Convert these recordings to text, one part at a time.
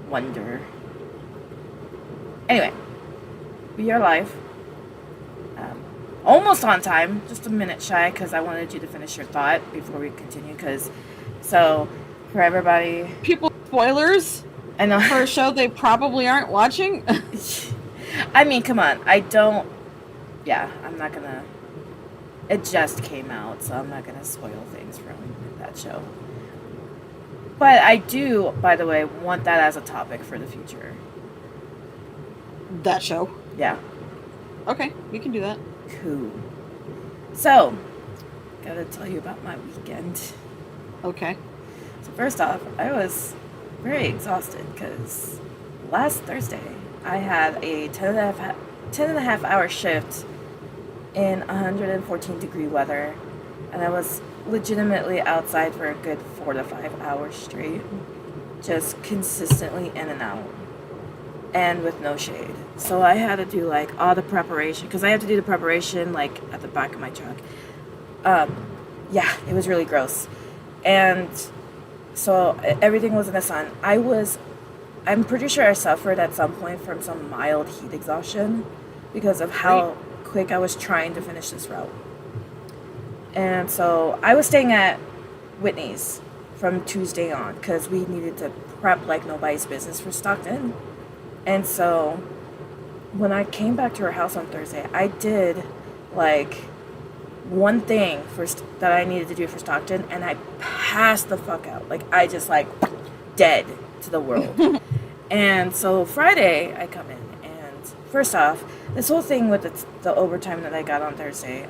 wonder. Anyway, we are live. Almost on time, just a minute shy, because I wanted you to finish your thought before we continue. So, for everybody, People, spoilers I know for a show they probably aren't watching. I mean, come on, I'm not gonna. It just came out, so I'm not gonna spoil things from that show. But I do, by the way, want that as a topic for the future. That show. Yeah. Okay, we can do that. Cool. So, gotta tell you about my weekend. Okay. So first off, I was very exhausted because last Thursday I had a 10 and a half hour shift in 114-degree weather, and I was legitimately outside for a good 4 to 5 hours straight, just consistently in and out, and with no shade. So I had to do like all the preparation, because I have to do the preparation like at the back of my truck. Yeah, it was really gross. And so everything was in the sun. I'm pretty sure I suffered at some point from some mild heat exhaustion because of how quick I was trying to finish this route. And so I was staying at Whitney's from Tuesday on because we needed to prep like nobody's business for Stockton. And so when I came back to her house on Thursday, I did like one thing that I needed to do for Stockton, and I passed the fuck out. Like, I just like dead to the world. And so Friday I come in, and first off, this whole thing with the overtime that I got on Thursday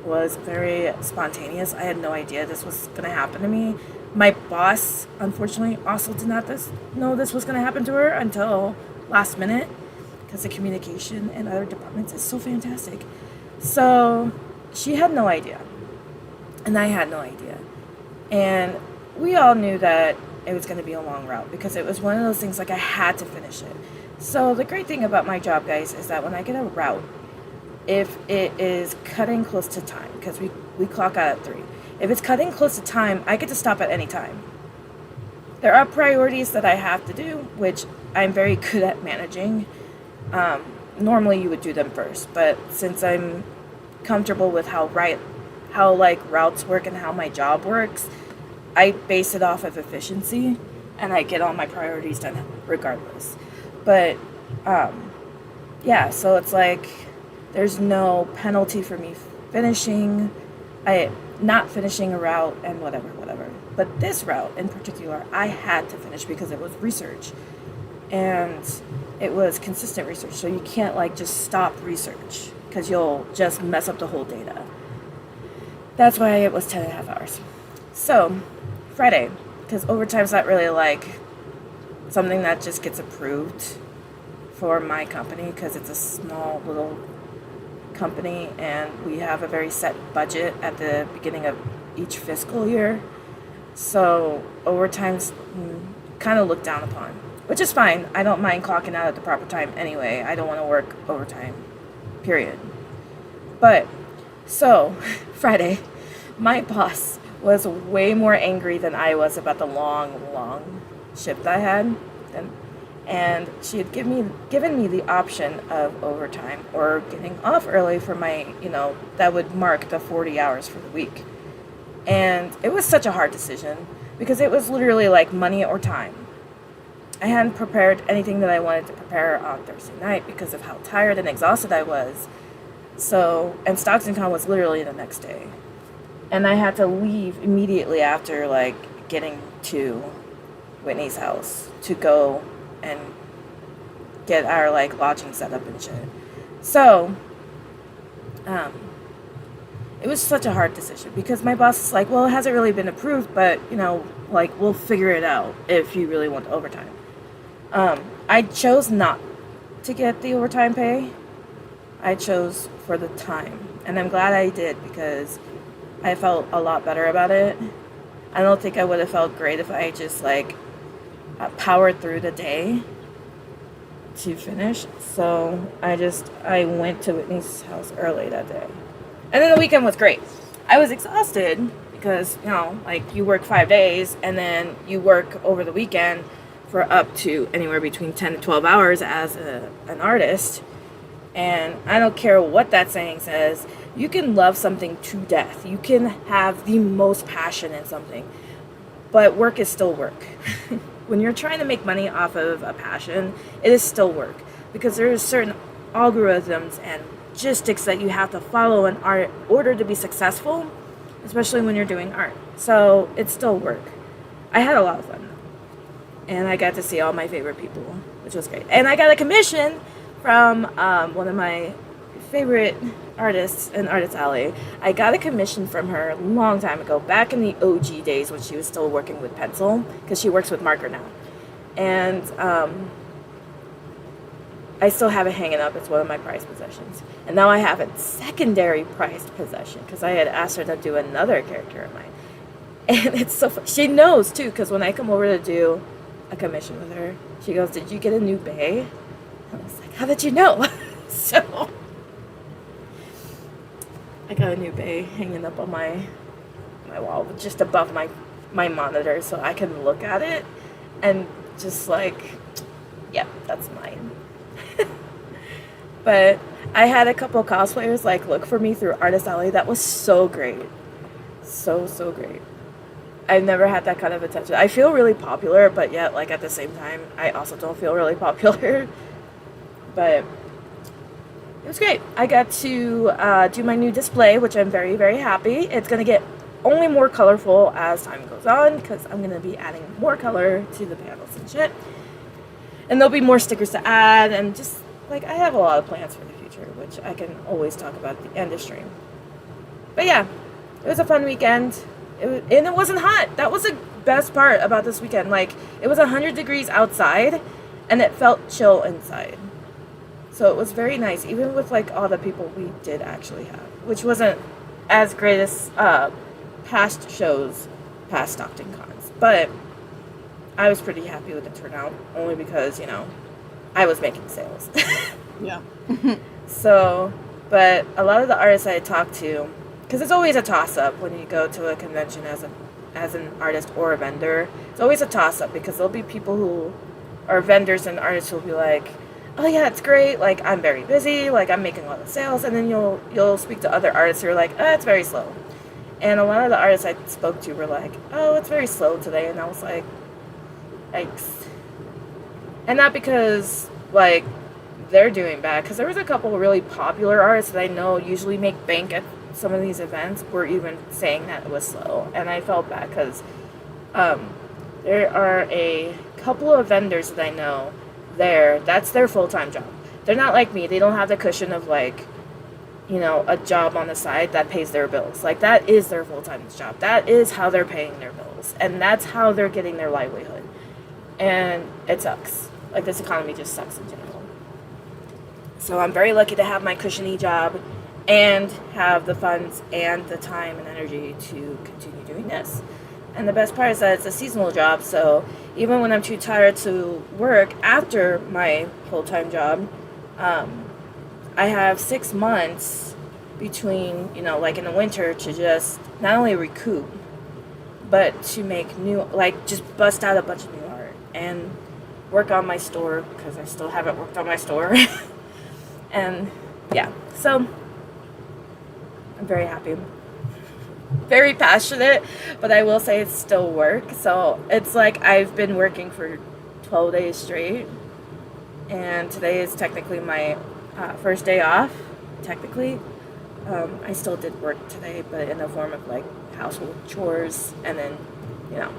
was very spontaneous. I had no idea this was going to happen to me. My boss, unfortunately, also did not know this was going to happen to her until last minute, because the communication in other departments is so fantastic. So she had no idea, and I had no idea. And we all knew that it was going to be a long route because it was one of those things like I had to finish it. So the great thing about my job, guys, is that when I get a route, if it is cutting close to time, because we clock out at 3, if it's cutting close to time, I get to stop at any time. There are priorities that I have to do, which I'm very good at managing. Normally you would do them first, but since I'm comfortable with how routes work and how my job works, I base it off of efficiency, and I get all my priorities done regardless. But yeah, so it's like there's no penalty for me not finishing a route and whatever. But this route in particular, I had to finish because it was research, and it was consistent research. So you can't like just stop research because you'll just mess up the whole data. That's why it was 10.5 hours. So Friday, because overtime's not really like something that just gets approved for my company, because it's a small little company and we have a very set budget at the beginning of each fiscal year. So overtime's kind of looked down upon, which is fine. I don't mind clocking out at the proper time anyway. I don't want to work overtime, period. But so Friday, my boss was way more angry than I was about the long shift I had. And she had given me the option of overtime or getting off early for my, that would mark the 40 hours for the week. And it was such a hard decision because it was literally like money or time. I hadn't prepared anything that I wanted to prepare on Thursday night because of how tired and exhausted I was. So, and StocktonCon was literally the next day. And I had to leave immediately after like getting to Whitney's house to go and get our like lodging set up and shit. So it was such a hard decision because my boss is like, well, it hasn't really been approved, but like we'll figure it out if you really want the overtime. I chose not to get the overtime pay. I chose for the time, and I'm glad I did because I felt a lot better about it. I don't think I would have felt great if I just like powered through the day to finish. So I went to Whitney's house early that day. And then the weekend was great. I was exhausted because, you know, like you work 5 days and then you work over the weekend for up to anywhere between 10 to 12 hours as an artist. And I don't care what that saying says, you can love something to death. You can have the most passion in something, but work is still work. When you're trying to make money off of a passion, it is still work, because there's certain algorithms and logistics that you have to follow in art in order to be successful, especially when you're doing art. So it's still work. I had a lot of fun, and I got to see all my favorite people, which was great. And I got a commission from one of my favorite artists in Artist Alley. I got a commission from her a long time ago, back in the OG days when she was still working with pencil, because she works with marker now. And I still have it hanging up. It's one of my prized possessions. And now I have a secondary prized possession, because I had asked her to do another character of mine. And it's so fun. She knows too, because when I come over to do a commission with her, she goes, "Did you get a new bay?" I was like, "How did you know?" So I got a new bay hanging up on my wall, just above my monitor, so I can look at it and just like, yep, that's mine. But I had a couple cosplayers like look for me through Artist Alley. That was so great. So great. I've never had that kind of attention. I feel really popular, but yet, like, at the same time, I also don't feel really popular. But it was great. I got to do my new display, which I'm very, very happy. It's going to get only more colorful as time goes on, because I'm going to be adding more color to the panels and shit. And there'll be more stickers to add, and just, like, I have a lot of plans for the future, which I can always talk about at the end of stream. But yeah, it was a fun weekend. And it wasn't hot. That was the best part about this weekend. Like, it was 100 degrees outside, and it felt chill inside. So it was very nice, even with, like, all the people we did actually have, which wasn't as great as past shows, past Stockton cons. But I was pretty happy with the turnout, only because, you know, I was making sales. Yeah. So, but a lot of the artists I had talked to, because it's always a toss-up when you go to a convention as an artist or a vendor. It's always a toss-up, because there'll be people who are vendors and artists who'll be like, "Oh yeah, it's great, like, I'm very busy, like, I'm making a lot of sales," and then you'll speak to other artists who are like, "Oh, it's very slow." And a lot of the artists I spoke to were like, "Oh, it's very slow today," and I was like, yikes. And not because, like, they're doing bad, because there was a couple of really popular artists that I know usually make bank at some of these events were even saying that it was slow, and I felt bad, because there are a couple of vendors that I know there, that's their full-time job. They're not like me. They don't have the cushion of, like, you know, a job on the side that pays their bills. Like, that is their full-time job. That is how they're paying their bills, and that's how they're getting their livelihood. And it sucks. Like, this economy just sucks in general. So I'm very lucky to have my cushiony job and have the funds and the time and energy to continue doing this. And the best part is that it's a seasonal job, so even when I'm too tired to work after my full-time job, I have 6 months between, you know, like in the winter, to just not only recoup, but to make new, like, just bust out a bunch of new art and work on my store, because I still haven't worked on my store. And yeah, so I'm very happy. Very passionate, but I will say it's still work. So it's like I've been working for 12 days straight, and today is technically my first day off. Technically, I still did work today, but in the form of like household chores, and then, you know.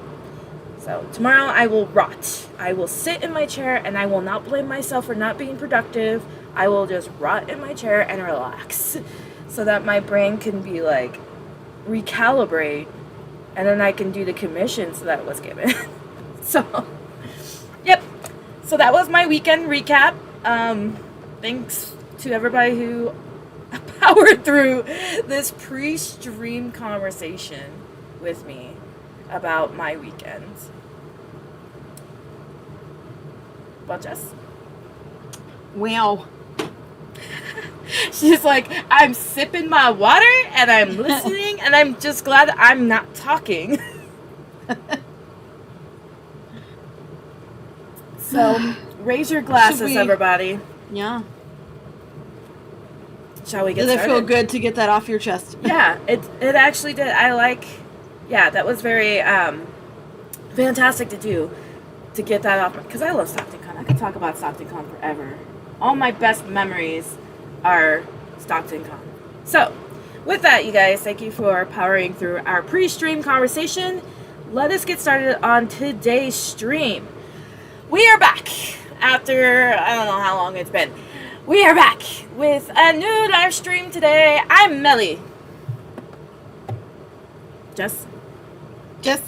So tomorrow I will rot. I will sit in my chair, and I will not blame myself for not being productive. I will just rot in my chair and relax, so that my brain can be like, recalibrate, and then I can do the commissions that was given. So, yep. So that was my weekend recap. Thanks to everybody who powered through this pre-stream conversation with me about my weekend. Well, Jess? Wow. She's like, I'm sipping my water and I'm listening and I'm just glad I'm not talking. So, raise your glasses, everybody. Yeah. Shall we get Did it started? feel good to get that off your chest? Yeah, it actually did. Yeah, that was very fantastic to do, to get that off, because I love StocktonCon. I could talk about StocktonCon forever. All my best memories are StocktonCon. So, with that, you guys, thank you for powering through our pre-stream conversation. Let us get started on today's stream. We are back after, I don't know how long it's been. We are back with a new live stream today. I'm Melly. Jess? Yes.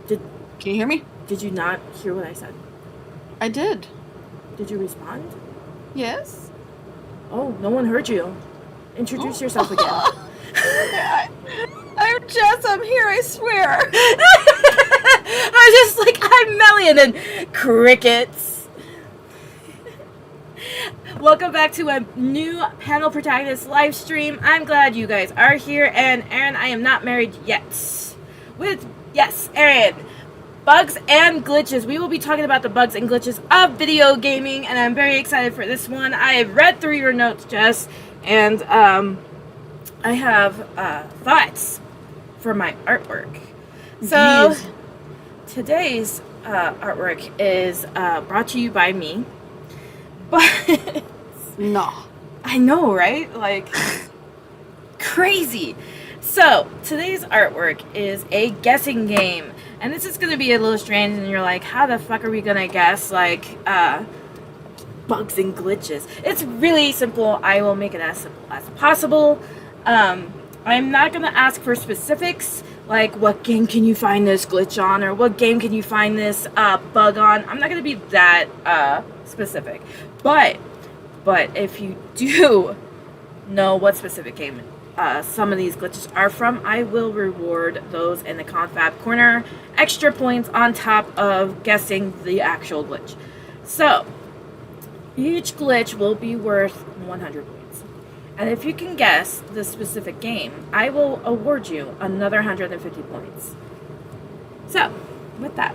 Did Can you hear me? Did you not hear what I said? I did. Did you respond? Yes. Oh, no one heard you. Introduce yourself again. I'm Jess. I'm here. I swear. I was just like, I'm Melly, and then crickets. Welcome back to a new panel protagonist live stream. I'm glad you guys are here, and Aaron, I am not married yet. Yes, Aaron. Bugs and glitches. We will be talking about the bugs and glitches of video gaming, and I'm very excited for this one. I have read through your notes, Jess, and I have thoughts for my artwork. So Jeez. today's artwork is brought to you by me, but No. I know, right? Like crazy. So today's artwork is a guessing game, and this is going to be a little strange, and you're like, how the fuck are we going to guess like bugs and glitches? It's really simple. I will make it as simple as possible. I'm not going to ask for specifics, like what game can you find this glitch on, or what game can you find this bug on. I'm not going to be that specific. But if you do know what specific game some of these glitches are from, I will reward those in the confab corner. Extra points on top of guessing the actual glitch. So, each glitch will be worth 100 points. And if you can guess the specific game, I will award you another 150 points. So, with that,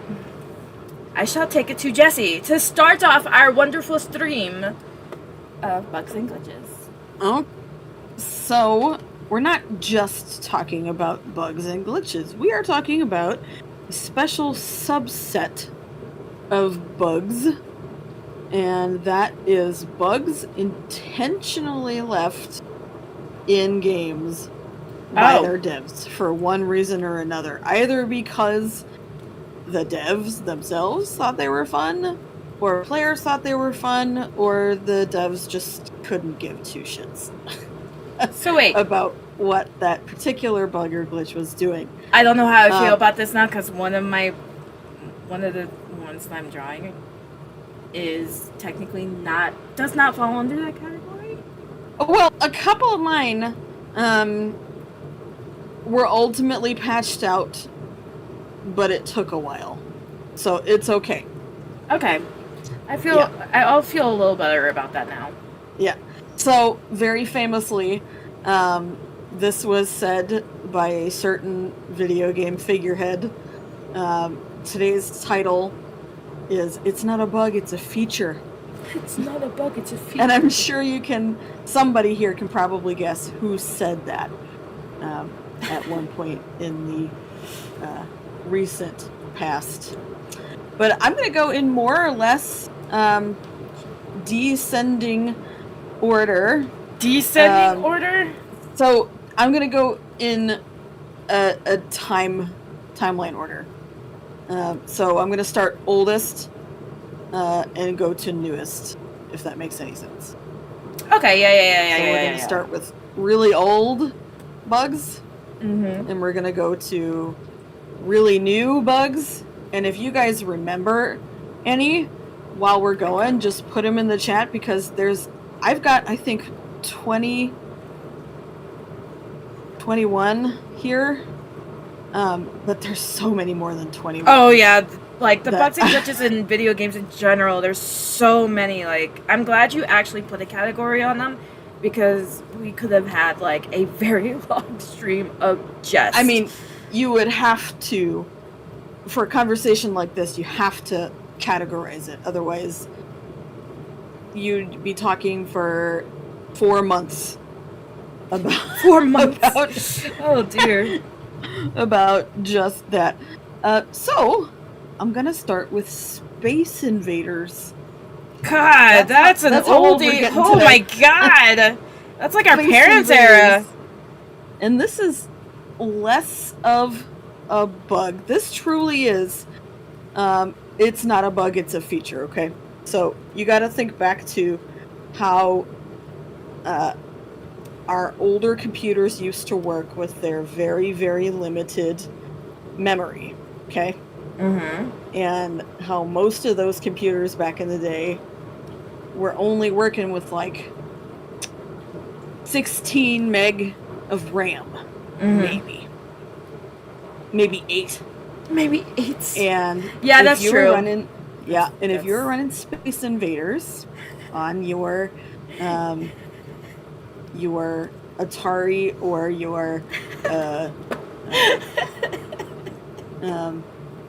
I shall take it to Jesse to start off our wonderful stream of bugs and glitches. Oh. So, we're not just talking about bugs and glitches. We are talking about a special subset of bugs, and that is bugs intentionally left in games by their devs for one reason or another. Either because the devs themselves thought they were fun, or players thought they were fun, or the devs just couldn't give two shits. So wait, about what that particular bug or glitch was doing. I don't know how I feel about this now, because one of the ones that I'm drawing is technically does not fall under that category. Well, a couple of mine were ultimately patched out, but it took a while, so it's okay. Okay, I'll feel a little better about that now. Yeah. So very famously, this was said by a certain video game figurehead. Today's title is "It's not a bug, it's a feature." It's not a bug, it's a feature. And I'm sure somebody here can probably guess who said that at one point in the recent past. But I'm going to go in more or less descending order. Descending order? So I'm going to go in a timeline order. So I'm going to start oldest and go to newest, if that makes any sense. Okay, yeah. So we're going to start with really old bugs, Mm-hmm. and we're going to go to really new bugs. And if you guys remember any while we're going, just put them in the chat, because I've got, I think, 21 here. But there's so many more than 21. Oh yeah, like the bugs and glitches in video games in general, there's so many. Like, I'm glad you actually put a category on them, because we could have had like a very long stream of just. I mean, you would have to, for a conversation like this, you have to categorize it. Otherwise, you'd be talking for 4 months about 4 months. Oh dear. about just that. So, I'm gonna start with Space Invaders. God, that's an that's how old we're oldie. getting Oh today. my god. That's like our Space parents' Invaders. era. And this is less of a bug. This truly is. It's not a bug, it's a feature, okay? So you gotta think back to how our older computers used to work with their very, very limited memory, okay? Mm-hmm. And how most of those computers back in the day were only working with like 16 meg of RAM, Mm-hmm. maybe 8. Maybe 8. And Yeah, if that's you were true. running, yeah, and if you were That's- running Space Invaders on your Atari or your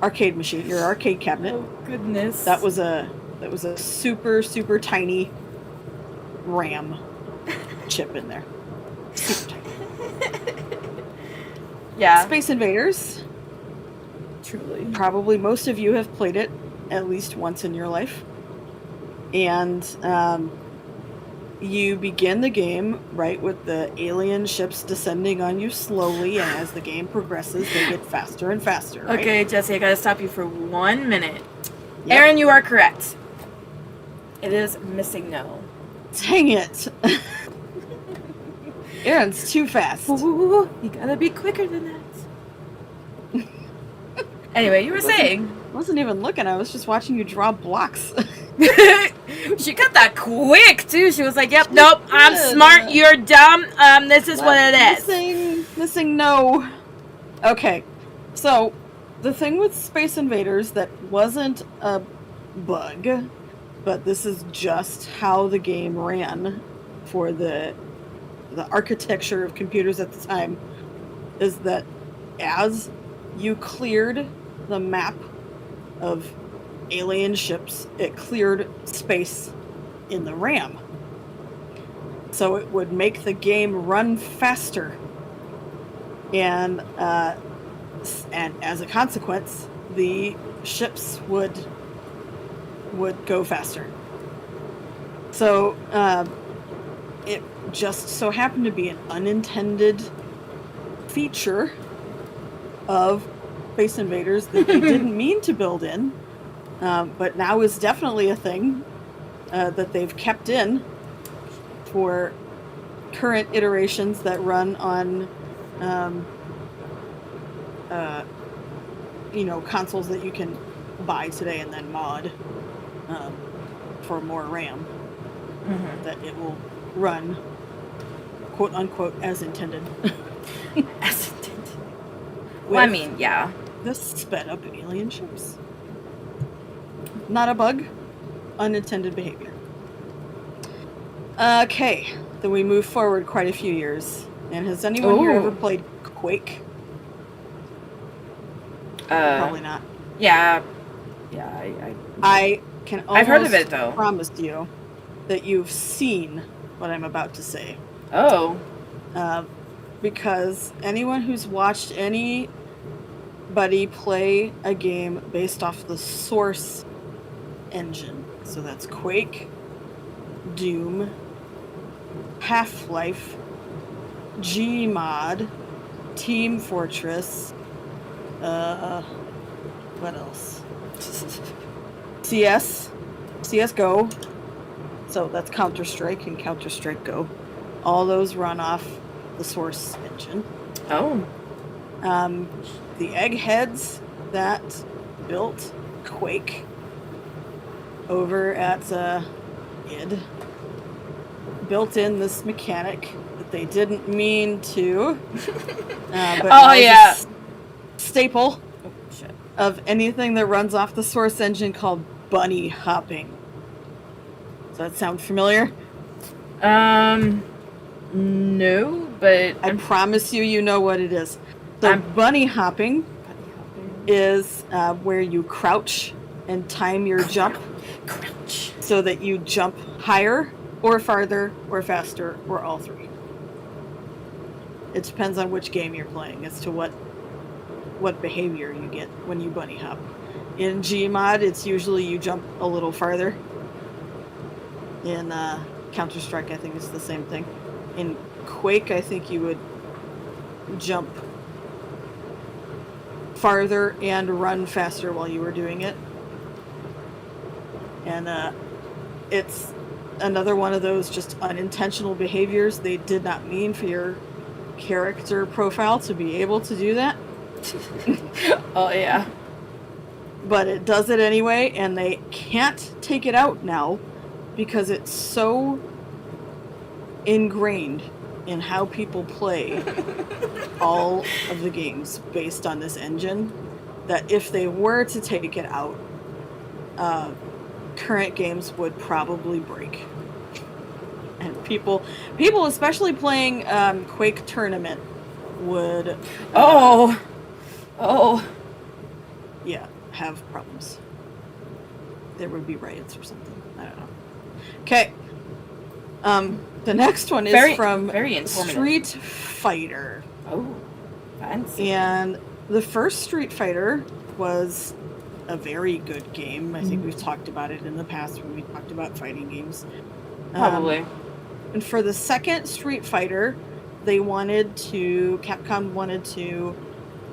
arcade machine, your arcade cabinet, Oh goodness. that was a super, super tiny RAM chip in there. Super tiny. Yeah. Space Invaders. Truly. Probably most of you have played it at least once in your life. And you begin the game, right, with the alien ships descending on you slowly, and as the game progresses, they get faster and faster, right? Okay, Jesse, I gotta stop you for 1 minute. Yep. Aaron, you are correct. It is missing no. Dang it! Aaron's too fast. Ooh, you gotta be quicker than that. Anyway, you were saying. I wasn't even looking, I was just watching you draw blocks. She got that quick too. She was like, "Yep, nope, I'm did. smart. You're dumb. This is what it is." Missing no. Okay, so the thing with Space Invaders that wasn't a bug, but this is just how the game ran for the architecture of computers at the time, is that as you cleared the map of alien ships, it cleared space in the RAM. So it would make the game run faster. And as a consequence, the ships would go faster. So it just so happened to be an unintended feature of Space Invaders that they didn't mean to build in. But now is definitely a thing that they've kept in for current iterations that run on, consoles that you can buy today and then mod for more RAM. Mm-hmm. That it will run, quote unquote, as intended. As intended. Well, I mean, yeah. The sped up alien ships. Not a bug, unintended behavior. Okay, then we move forward quite a few years. And has anyone here Ooh. ever played Quake? Probably not. Yeah. Yeah, I can almost I've heard of it, though. promise you that you've seen what I'm about to say. Oh. Because anyone who's watched anybody play a game based off the Source engine, so that's Quake, Doom, Half-Life, Gmod, Team Fortress, what else? CSGO, so that's Counter-Strike and Counter-Strike Go. All those run off the Source engine. Oh. The eggheads that built Quake over at id built in this mechanic that they didn't mean to. But Oh, now is a yeah. Staple Oh, shit. of anything that runs off the Source engine called bunny hopping. Does that sound familiar? No, but I promise you know what it is. So I'm- bunny hopping bunny hopping. is where you crouch and time your jump Crouch. so that you jump higher or farther or faster or all three. It depends on which game you're playing as to what behavior you get when you bunny hop. In Gmod, it's usually you jump a little farther. In Counter-Strike, I think it's the same thing. In Quake, I think you would jump farther and run faster while you were doing it. And it's another one of those just unintentional behaviors. They did not mean for your character profile to be able to do that. Oh yeah. But it does it anyway, and they can't take it out now because it's so ingrained in how people play all of the games based on this engine that if they were to take it out, current games would probably break. And people especially playing Quake Tournament would Oh. yeah, have problems. There would be riots or something. I don't know. Okay. The next one is from very informative. Street Fighter. Oh, fancy. And the first Street Fighter was a very good game. I think we've talked about it in the past when we talked about fighting games. Probably. And for the second Street Fighter, Capcom wanted to,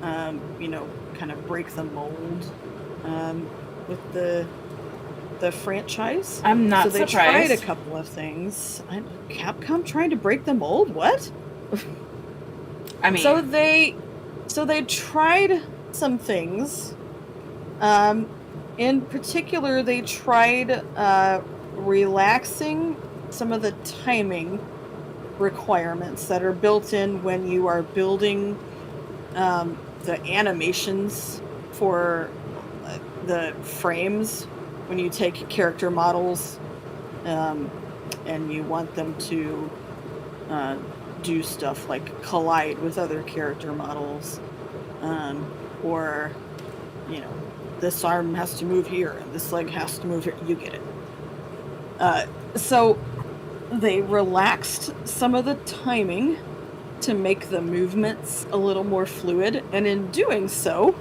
kind of break the mold with the franchise. I'm not so they surprised. tried a couple of things. Capcom trying to break the mold? What? I mean, So they tried some things. In particular, they tried relaxing some of the timing requirements that are built in when you are building the animations for the frames when you take character models and you want them to do stuff like collide with other character models, or this arm has to move here and this leg has to move here. You get it. So they relaxed some of the timing to make the movements a little more fluid, and in doing so,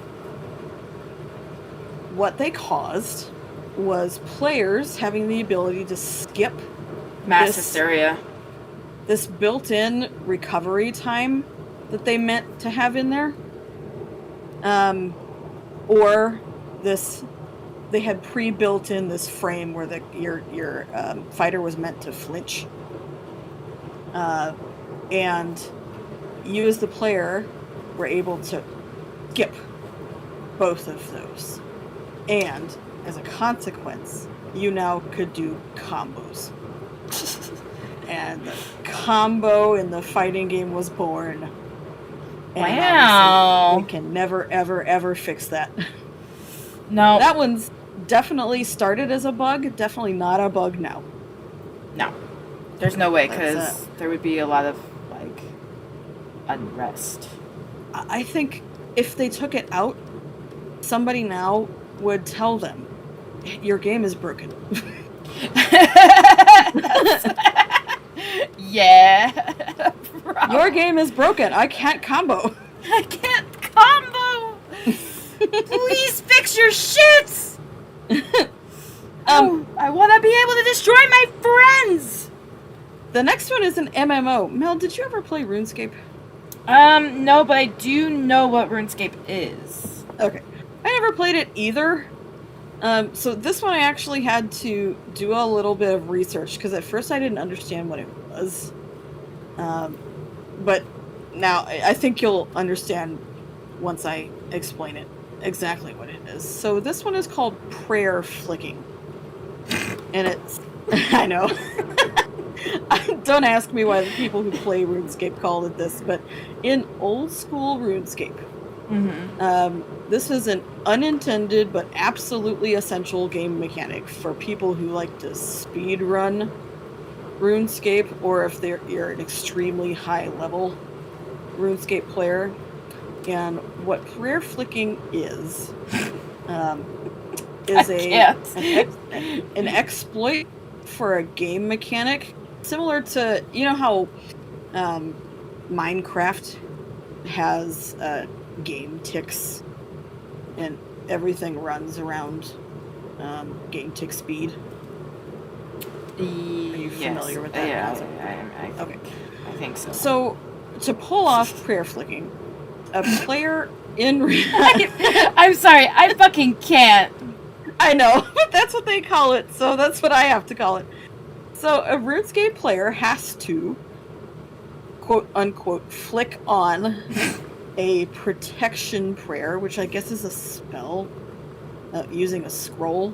what they caused was players having the ability to skip mass this- hysteria. this built-in recovery time that they meant to have in there, or they had pre-built in this frame where your fighter was meant to flinch, and you as the player were able to skip both of those, and as a consequence, you now could do combos. And the combo in the fighting game was born. And Wow. obviously, we can never, ever, ever fix that. No. That one's definitely started as a bug, definitely not a bug now. No. There's no way, That's because there would be a lot of, like, unrest. I think if they took it out, somebody now would tell them, your game is broken. Yeah. Your game is broken. I can't combo. I can't combo. Please fix your shits. I want to be able to destroy my friends. The next one is an MMO. Mel, did you ever play RuneScape? No, but I do know what RuneScape is. Okay. I never played it either. So this one I actually had to do a little bit of research because at first I didn't understand what it was. But now I think you'll understand once I explain it exactly what it is. So this one is called prayer flicking. And it's... I know. Don't ask me why the people who play RuneScape called it this, but in old school RuneScape, this is an unintended but absolutely essential game mechanic for people who like to speed run RuneScape, or if you're an extremely high level RuneScape player. And what prayer flicking is an exploit for a game mechanic similar to, you know how Minecraft has game ticks and everything runs around game tick speed. Are you familiar with that? Yeah, okay. I think so. So, to pull off prayer flicking, a player in I'm sorry, I fucking can't. I know, but that's what they call it, so that's what I have to call it. So, a RuneScape player has to, quote unquote, flick on a protection prayer, which I guess is a spell, using a scroll,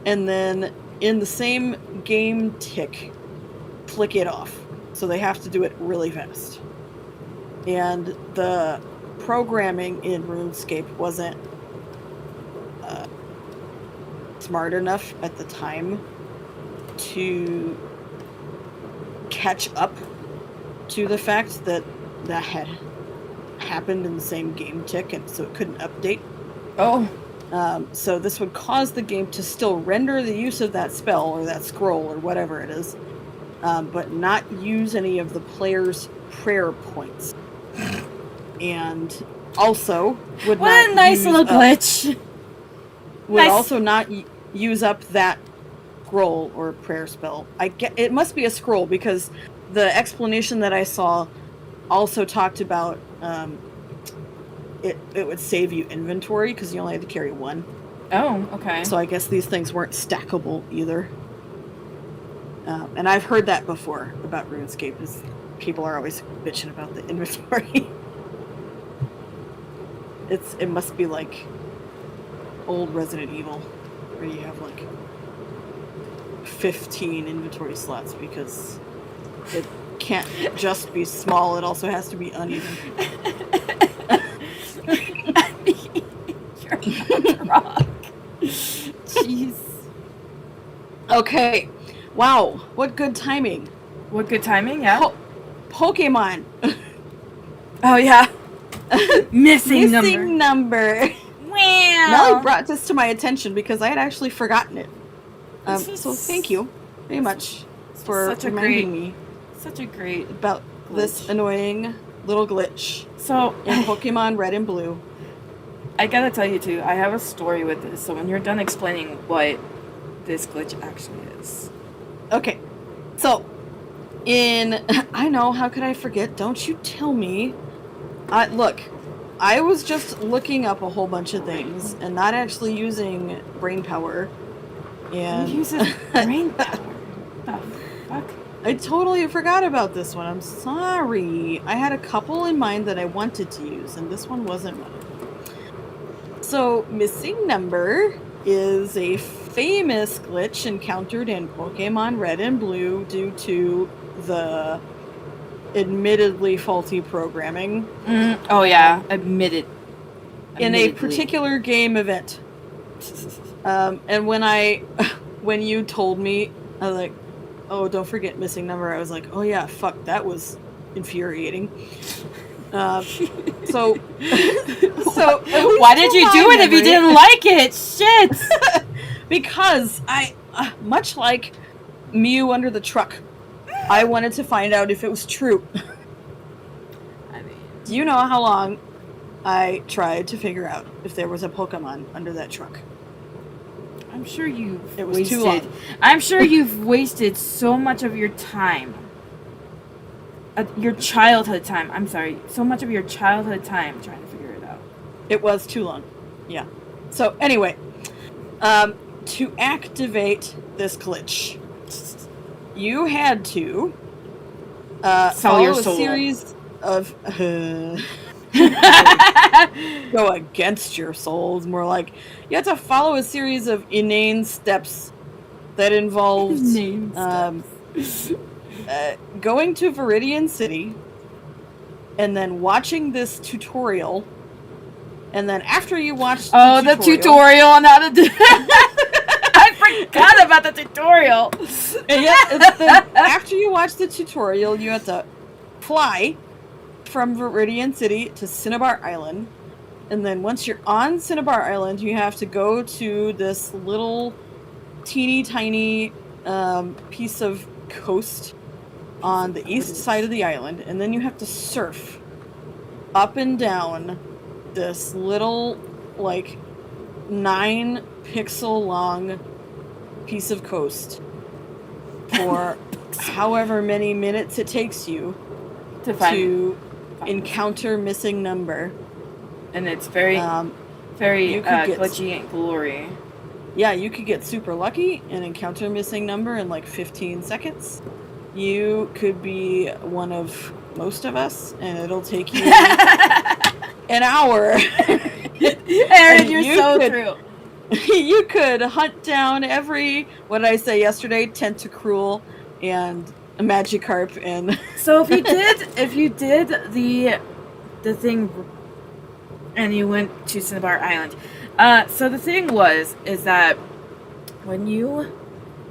and then in the same game tick, flick it off. So they have to do it really fast. And the programming in RuneScape wasn't smart enough at the time to catch up to the fact that that had happened in the same game tick, and so it couldn't update. Oh. So this would cause the game to still render the use of that spell or that scroll or whatever it is, but not use any of the player's prayer points. And also would what not a nice use little glitch. Would Nice. also not use up that scroll or prayer spell. It must be a scroll, because the explanation that I saw also talked about it would save you inventory because you only had to carry one. Oh, okay. So I guess these things weren't stackable either. And I've heard that before about RuneScape, is people are always bitching about the inventory. It must be like old Resident Evil, where you have like 15 inventory slots, because it can't just be small, it also has to be uneven. You're rock. Jeez. Okay. Wow, what good timing. What good timing, yeah. Pokemon. Oh, yeah. Missing number. Wow. Melly brought this to my attention because I had actually forgotten it. So thank you very much for reminding me. Such a great about glitch. This annoying little glitch. So in Pokemon Red and Blue. I gotta tell you too, I have a story with this, so when you're done explaining what this glitch actually is. Okay. So, I know, how could I forget? Don't you tell me. Look, I was just looking up a whole bunch of things and not actually using brain power. And Who uses brain power? The fuck? I totally forgot about this one. I'm sorry. I had a couple in mind that I wanted to use, and this one wasn't one of them. So, missing number is a famous glitch encountered in Pokemon Red and Blue due to the admittedly faulty programming. Oh yeah, admitted. In a particular game event. And when you told me, I was like, oh, don't forget missing number. I was like, oh yeah, fuck, that was infuriating. So why did you do it if you didn't like it? Shit. Because I, much like Mew under the truck, I wanted to find out if it was true. I mean, do you know how long I tried to figure out if there was a Pokemon under that truck? I'm sure you've It was too long. I'm sure you've wasted so much of your time. Your childhood time. I'm sorry. So much of your childhood time trying to figure it out. It was too long. Yeah. So anyway, to activate this glitch, you had to follow your a soul. series of go against your souls. More like you had to follow a series of inane steps that involved going to Viridian City and then watching this tutorial, and then after you watched the tutorial on how to do I forgot about the tutorial. And yet, after you watch the tutorial, you have to fly from Viridian City to Cinnabar Island. And then once you're on Cinnabar Island, you have to go to this little teeny tiny piece of coast on the east side of the island. And then you have to surf up and down this little, like, 9 pixel long piece of coast for however many minutes it takes you to encounter missing number. And it's very glitchy and glory. Yeah, you could get super lucky and encounter a missing number in like 15 seconds. You could be one of most of us, and it'll take you an hour. Aaron, you're so true. You could hunt down every, what did I say yesterday, Tentacruel and a Magikarp and... So if you did the thing and you went to Cinnabar Island, so the thing is that when you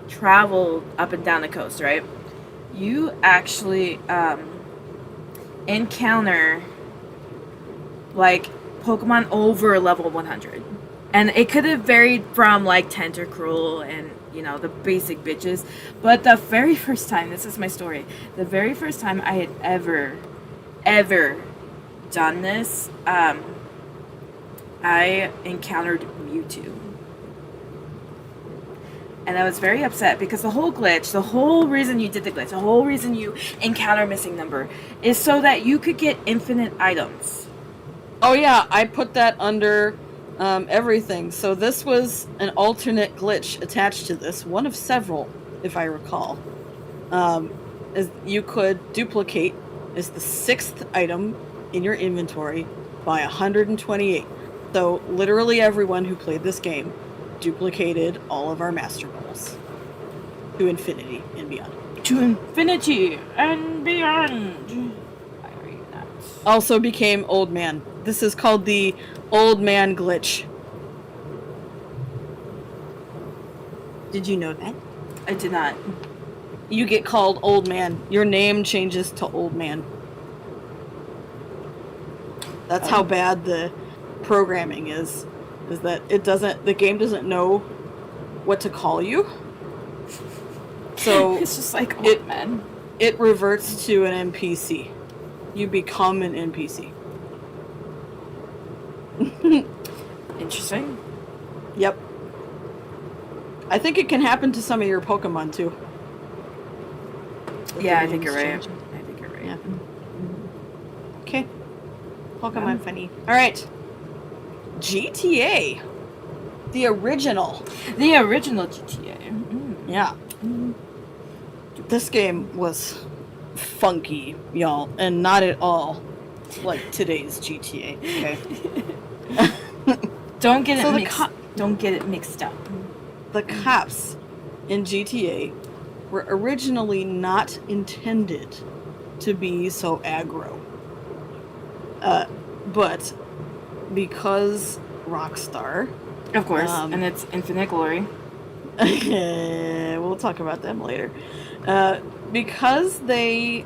travel up and down the coast, right, you actually encounter like Pokemon over level 100. And it could have varied from like Tentacruel and, you know, the basic bitches. But the very first time, this is my story, the very first time I had ever done this, I encountered Mewtwo. And I was very upset because the whole glitch, the whole reason you did the glitch, the whole reason you encounter missing number is so that you could get infinite items. Oh yeah, I put that under everything. So this was an alternate glitch attached to this, one of several, if I recall. Is you could duplicate is the 6th item in your inventory by 128. So literally everyone who played this game duplicated all of our Master Balls to infinity and beyond. To infinity and beyond. Also became Old Man. This is called the Old Man glitch. Did you know that? I did not. You get called Old Man. Your name changes to Old Man. That's how bad the programming is that the game doesn't know what to call you. So it's just like Old Man. It reverts to an NPC. You become an NPC. Interesting. Yep. I think it can happen to some of your Pokemon too. Yeah, I think you're right. Yeah. Okay. Pokemon funny. Alright. GTA. The original. The original GTA. Mm. Yeah. Mm. This game was funky, y'all, and not at all like today's GTA. Okay. Don't get it mixed up. The cops in GTA were originally not intended to be so aggro. But because Rockstar, of course, and it's Infinite Glory. We'll talk about them later. Because they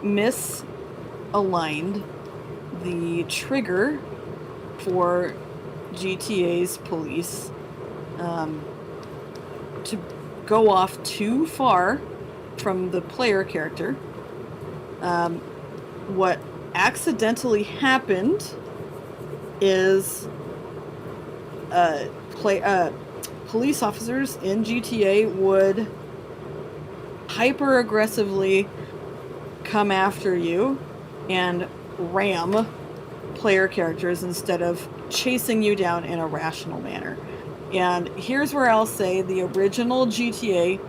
misaligned the trigger for GTA's police to go off too far from the player character. What accidentally happened is police officers in GTA would hyper aggressively come after you and ram player characters instead of chasing you down in a rational manner. And here's where I'll say the original GTA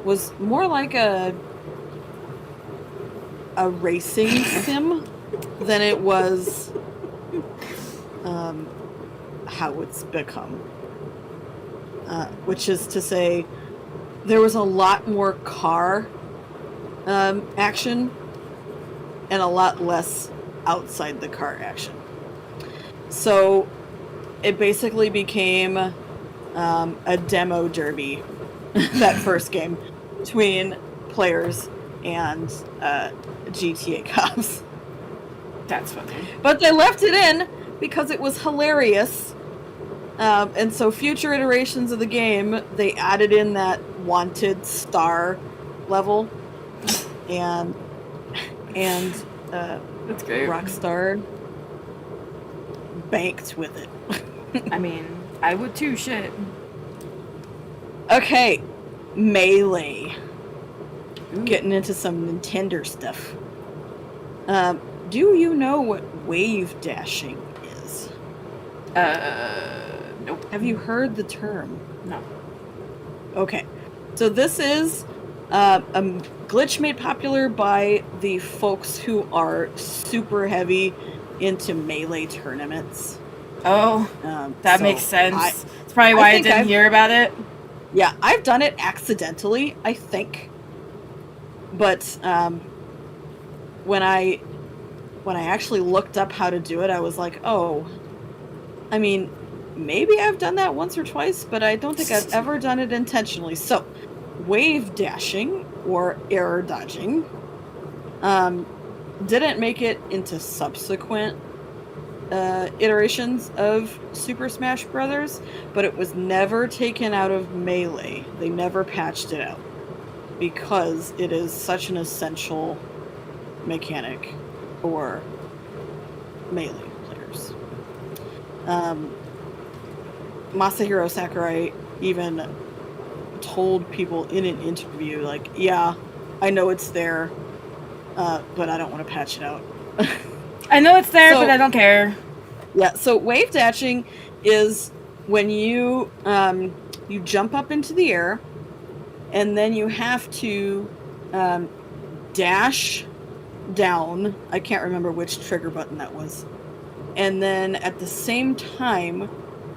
was more like a racing sim than it was how it's become. Which is to say, there was a lot more car action and a lot less outside the car action. So it basically became a demo derby, that first game, between players and GTA cops. That's funny. But they left it in because it was hilarious. And so future iterations of the game, they added in that wanted star level. And That's great. Rockstar banked with it. I mean, I would too, shit. Okay, Melee. Ooh. Getting into some Nintendo stuff. Do you know what wave dashing is? Nope. Have you heard the term? No. Okay, so this is a glitch made popular by the folks who are super heavy into Melee tournaments. Oh, that so makes sense. It's probably I why I think didn't I've- hear about it. Yeah, I've done it accidentally, I think. But when I actually looked up how to do it, I was like, oh, I mean, maybe I've done that once or twice, but I don't think I've ever done it intentionally. So, wave dashing or air dodging didn't make it into subsequent iterations of Super Smash Brothers, but it was never taken out of Melee. They never patched it out because it is such an essential mechanic for Melee players. Masahiro Sakurai even told people in an interview, like, yeah, I know it's there, but I don't want to patch it out. I know it's there, So- but I don't care. Yeah, so wave dashing is when you you jump up into the air, and then you have to dash down. I can't remember which trigger button that was. And then at the same time,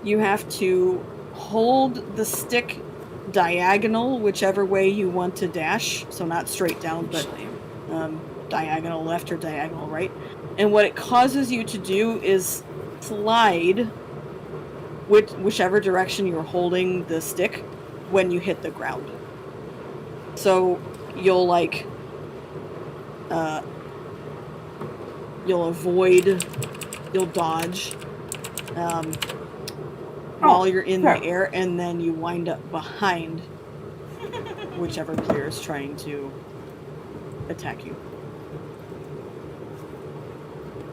you have to hold the stick diagonal, whichever way you want to dash. So not straight down, but diagonal left or diagonal right. And what it causes you to do is slide whichever direction you're holding the stick when you hit the ground. So you'll like you'll avoid, you'll dodge while you're in the air, and then you wind up behind whichever player is trying to attack you.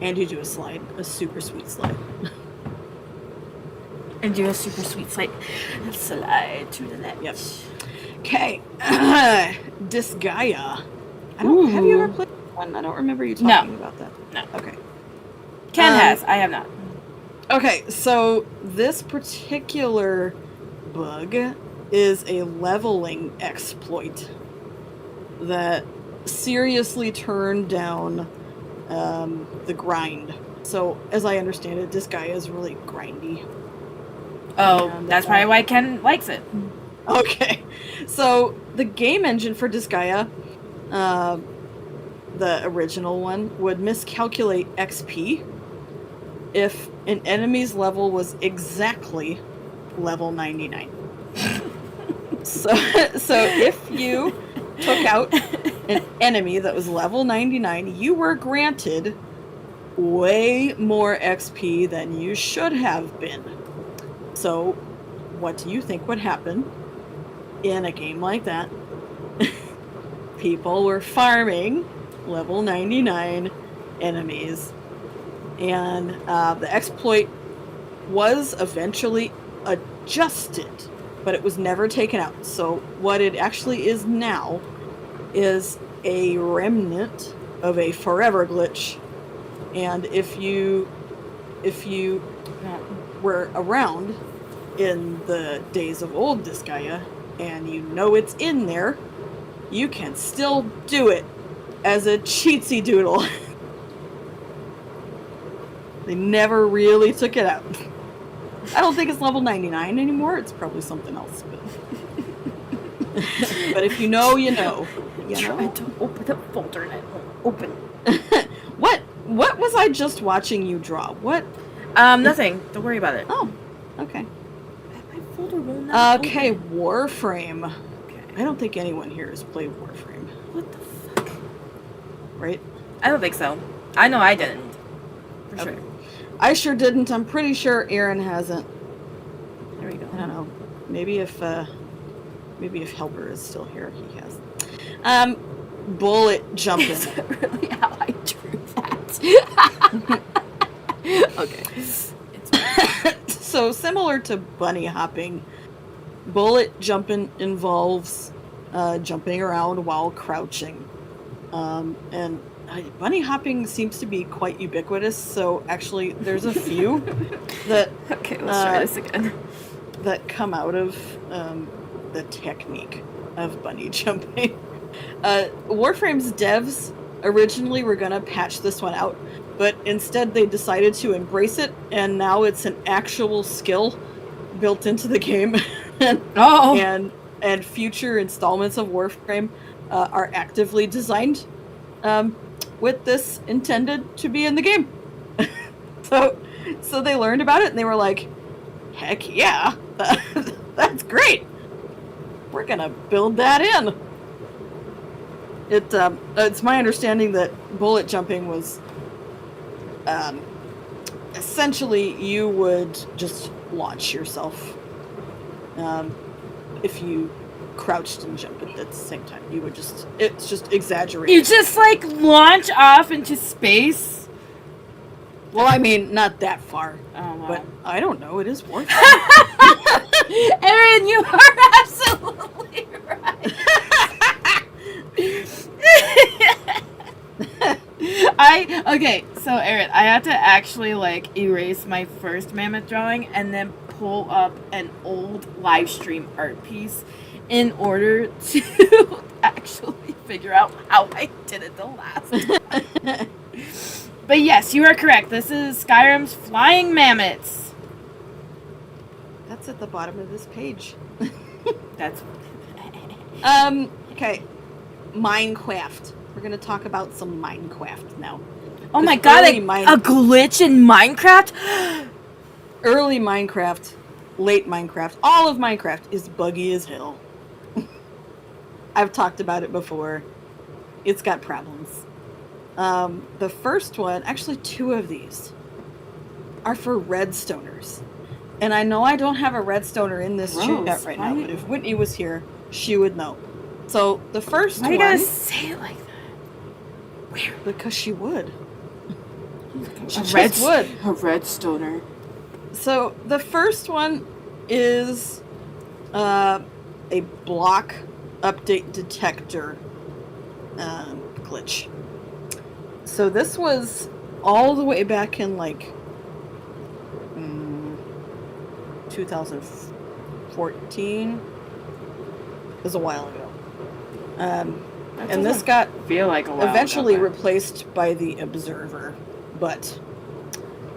And you do a slide, a super sweet slide. And do a super sweet slide to the left. Yep. Okay. Disgaea. Have you ever played one? I don't remember you talking about that. No. Okay. Ken has. I have not. Okay, so this particular bug is a leveling exploit that seriously turned down the grind. So, as I understand it, Disgaea is really grindy. Oh, And, that's probably why Ken likes it. Okay, so the game engine for Disgaea, the original one, would miscalculate XP if an enemy's level was exactly level 99. so if you took out an enemy that was level 99, you were granted way more XP than you should have been. So, what do you think would happen in a game like that? People were farming level 99 enemies, and the exploit was eventually adjusted, but it was never taken out. So what it actually is now is a remnant of a forever glitch, and if you were around in the days of old Disgaea and you know it's in there, you can still do it as a cheatsy doodle. They never really took it out. I don't think it's level 99 anymore. It's probably something else. But if you know, you know. You know? Trying to open the folder and it won't open. What was I just watching you draw? What? Nothing. Don't worry about it. Oh, okay. My folder door will not Okay, open. Warframe. Okay. I don't think anyone here has played Warframe, What the fuck? right? I don't think so. I know I didn't. For Okay. sure. I sure didn't. I'm pretty sure Aaron hasn't. There we go. I don't know. Maybe if Helper is still here, he has. Bullet jumping. Is that really how I drew that? Okay. It's So similar to bunny hopping, bullet jumping involves jumping around while crouching, and bunny hopping seems to be quite ubiquitous. So actually, there's a few that okay, let's try this again. that come out of the technique of bunny jumping. Warframe's devs originally were gonna patch this one out, but instead they decided to embrace it, and now it's an actual skill built into the game. Oh! And future installments of Warframe are actively designed with this intended to be in the game. So they learned about it and they were like, heck yeah, that's great. We're gonna build that in. It's my understanding that bullet jumping was essentially you would just launch yourself if you crouched and jumped at the same time. You would it's just exaggerated. You just like launch off into space? Well, I mean, not that far. Oh, wow. But I don't know, it is Warframe. Erin, you are absolutely right. Okay, so Erin, I had to actually like erase my first mammoth drawing and then pull up an old live stream art piece in order to actually figure out how I did it the last time. But yes, you are correct. This is Skyrim's Flying Mammoths. That's at the bottom of this page. That's Okay. Minecraft. We're gonna talk about some Minecraft now. oh my This god, early a glitch in Minecraft? Early Minecraft, late Minecraft, all of Minecraft is buggy as hell. I've talked about it before. It's got problems. The first one, actually two of these, are for redstoners. And I know I don't have a redstoner in this Gross. chat right now, Why- but if Whitney was here, she would know. So the first Why are you one, gonna say it like that? Where? because she would. She A just would. A redstoner. So the first one is a block update detector glitch. So this was all the way back in like 2014. It was a while ago. And this got feel like a while eventually ago, replaced by the Observer, but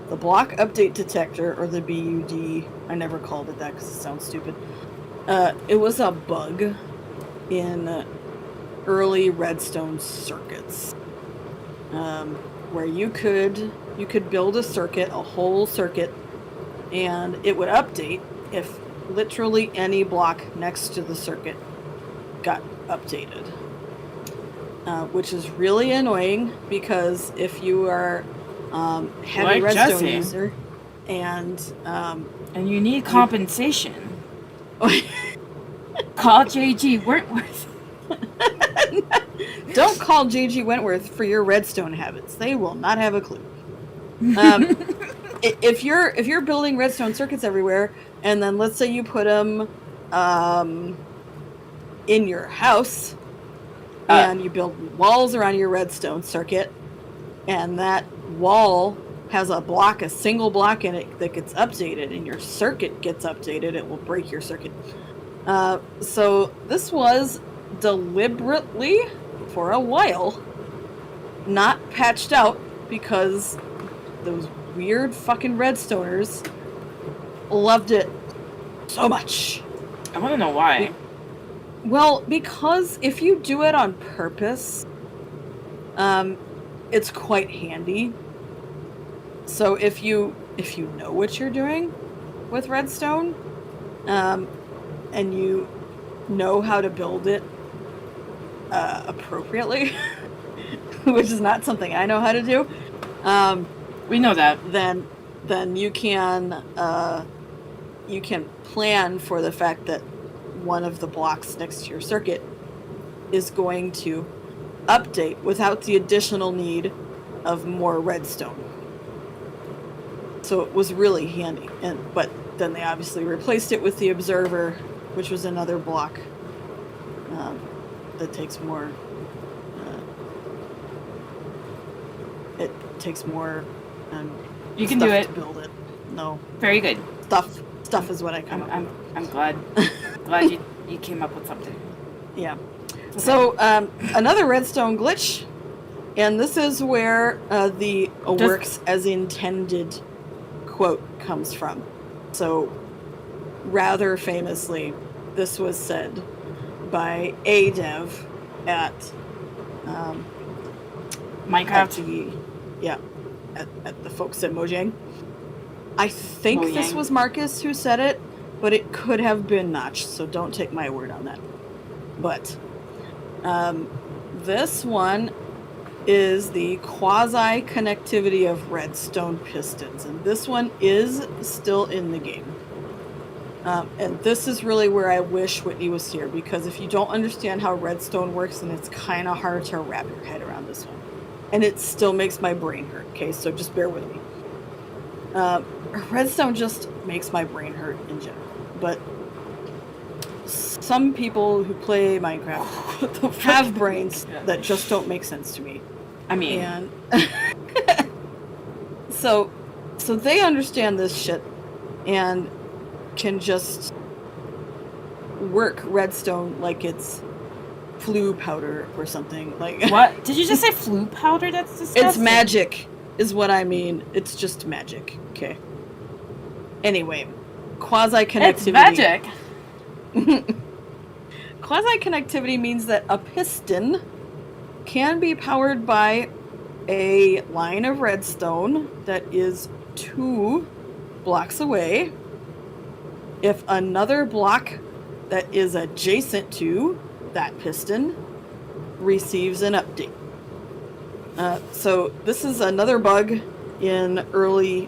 the block update detector, or the BUD, I never called it that because it sounds stupid. It was a bug in early redstone circuits, where you could build a circuit, a whole circuit, and it would update if literally any block next to the circuit got updated. Which is really annoying because if you are heavy Like redstone Jesse. user and and you need compensation. Call JG Wentworth. don't call JG Wentworth for your redstone habits. They will not have a clue. If you're building redstone circuits everywhere, and then let's say you put them in your house, and you build walls around your redstone circuit, and that wall has a single block in it that gets updated, and your circuit gets updated, it will break your circuit. So this was deliberately, for a while, not patched out because those weird fucking redstoners loved it so much. I want to know why. Well, because if you do it on purpose, it's quite handy. So if you know what you're doing with redstone, and you know how to build it appropriately, which is not something I know how to do, We know that. then you can plan for the fact that one of the blocks next to your circuit is going to update without the additional need of more redstone. So it was really handy. But then they obviously replaced it with the observer, which was another block that takes more. It takes more. You can do stuff it. to build it. No, Very good. stuff is what I come up with. I'm glad you came up with something. Yeah. So another redstone glitch, and this is where the works as intended quote comes from. So rather famously, this was said by a dev at Minecraft. At the folks at Mojang. I think this Mojang. was Marcus who said it, but it could have been Notch, so don't take my word on that. But this one is the quasi-connectivity of redstone pistons, and this one is still in the game. And this is really where I wish Whitney was here, because if you don't understand how redstone works, then it's kind of hard to wrap your head around this one. And it still makes my brain hurt, okay? So just bear with me. Redstone just makes my brain hurt in general. But some people who play Minecraft have brains that just don't make sense to me. I mean, And so they understand this shit and can just work redstone like it's flu powder or something. Like what? Did you just say flu powder? That's disgusting. It's magic, is what I mean. It's just magic. Okay. Anyway, quasi-connectivity. It's magic. Quasi-connectivity means that a piston can be powered by a line of redstone that is 2 blocks away if another block that is adjacent to that piston receives an update. So this is another bug in early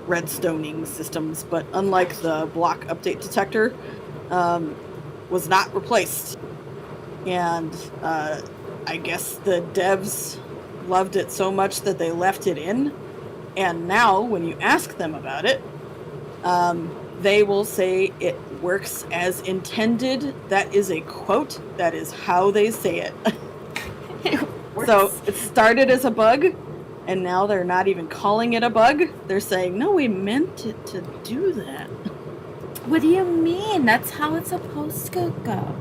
redstoning systems, but unlike the block update detector, was not replaced. And I guess the devs loved it so much that they left it in. And now, when you ask them about it, they will say it works as intended. That is a quote. That is how they say it. So it started as a bug, and now they're not even calling it a bug. They're saying, no, we meant it to do that. What do you mean? That's how it's supposed to go.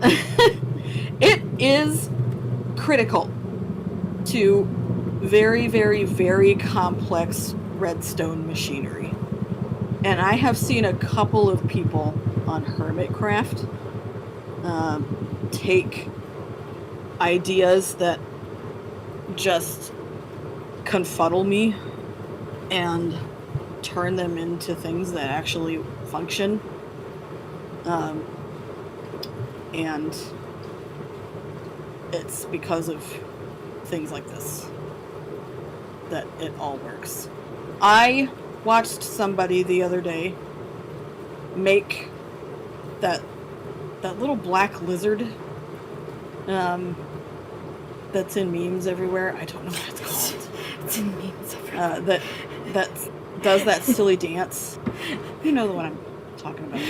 It is critical to very, very, very complex redstone machinery. And I have seen a couple of people on Hermitcraft take ideas that just confuddle me and turn them into things that actually function. And it's because of things like this that it all works. I watched somebody the other day make that little black lizard that's in memes everywhere. I don't know what it's called. It's in memes everywhere. That does that silly dance. You know the one I'm talking about.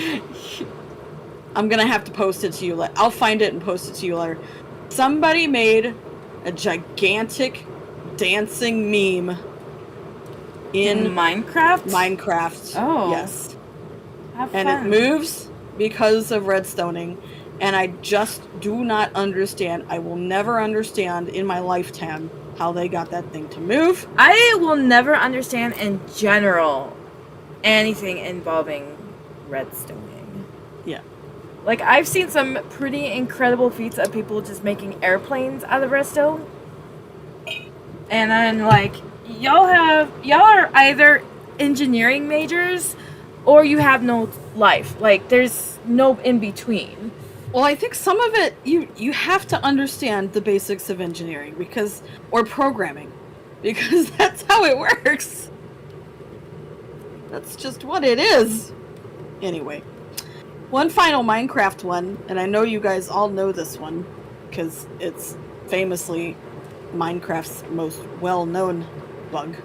I'm gonna have to post it to you. I'll find it and post it to you later. Somebody made a gigantic dancing meme in Minecraft? Minecraft. Oh. Yes. Have And fun. it moves because of redstoning, and I just do not understand. I will never understand in my lifetime how they got that thing to move. I will never understand in general anything involving redstoning. Yeah. Like, I've seen some pretty incredible feats of people just making airplanes out of redstone. And I'm like, y'all are either engineering majors or you have no life. Like, there's no in between. Well, I think some of it you have to understand the basics of engineering or programming, because that's how it works. That's just what it is. Anyway, one final Minecraft one, and I know you guys all know this one because it's famously Minecraft's most well-known bug.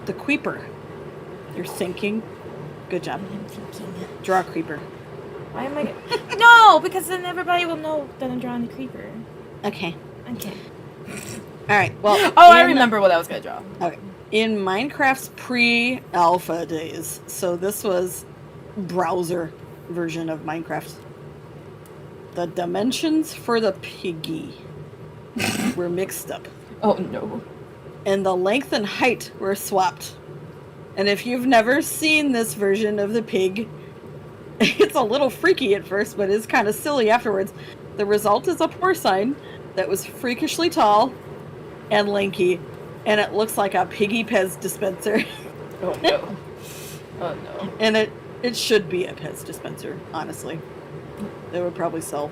The creeper. You're thinking. Good job. I'm thinking. Draw a creeper. Why am I? No, because then everybody will know that I'm drawing the creeper. Okay. Okay. All right. Well. Oh, I remember what I was gonna draw. Okay. In Minecraft's pre-alpha days, so this was browser version of Minecraft, the dimensions for the piggy were mixed up. Oh no. And the length and height were swapped. And if you've never seen this version of the pig, it's a little freaky at first, but it's kind of silly afterwards. The result is a porcine that was freakishly tall and lanky, and it looks like a piggy Pez dispenser. Oh no. Oh no. And it should be a Pez dispenser, honestly. They would probably sell.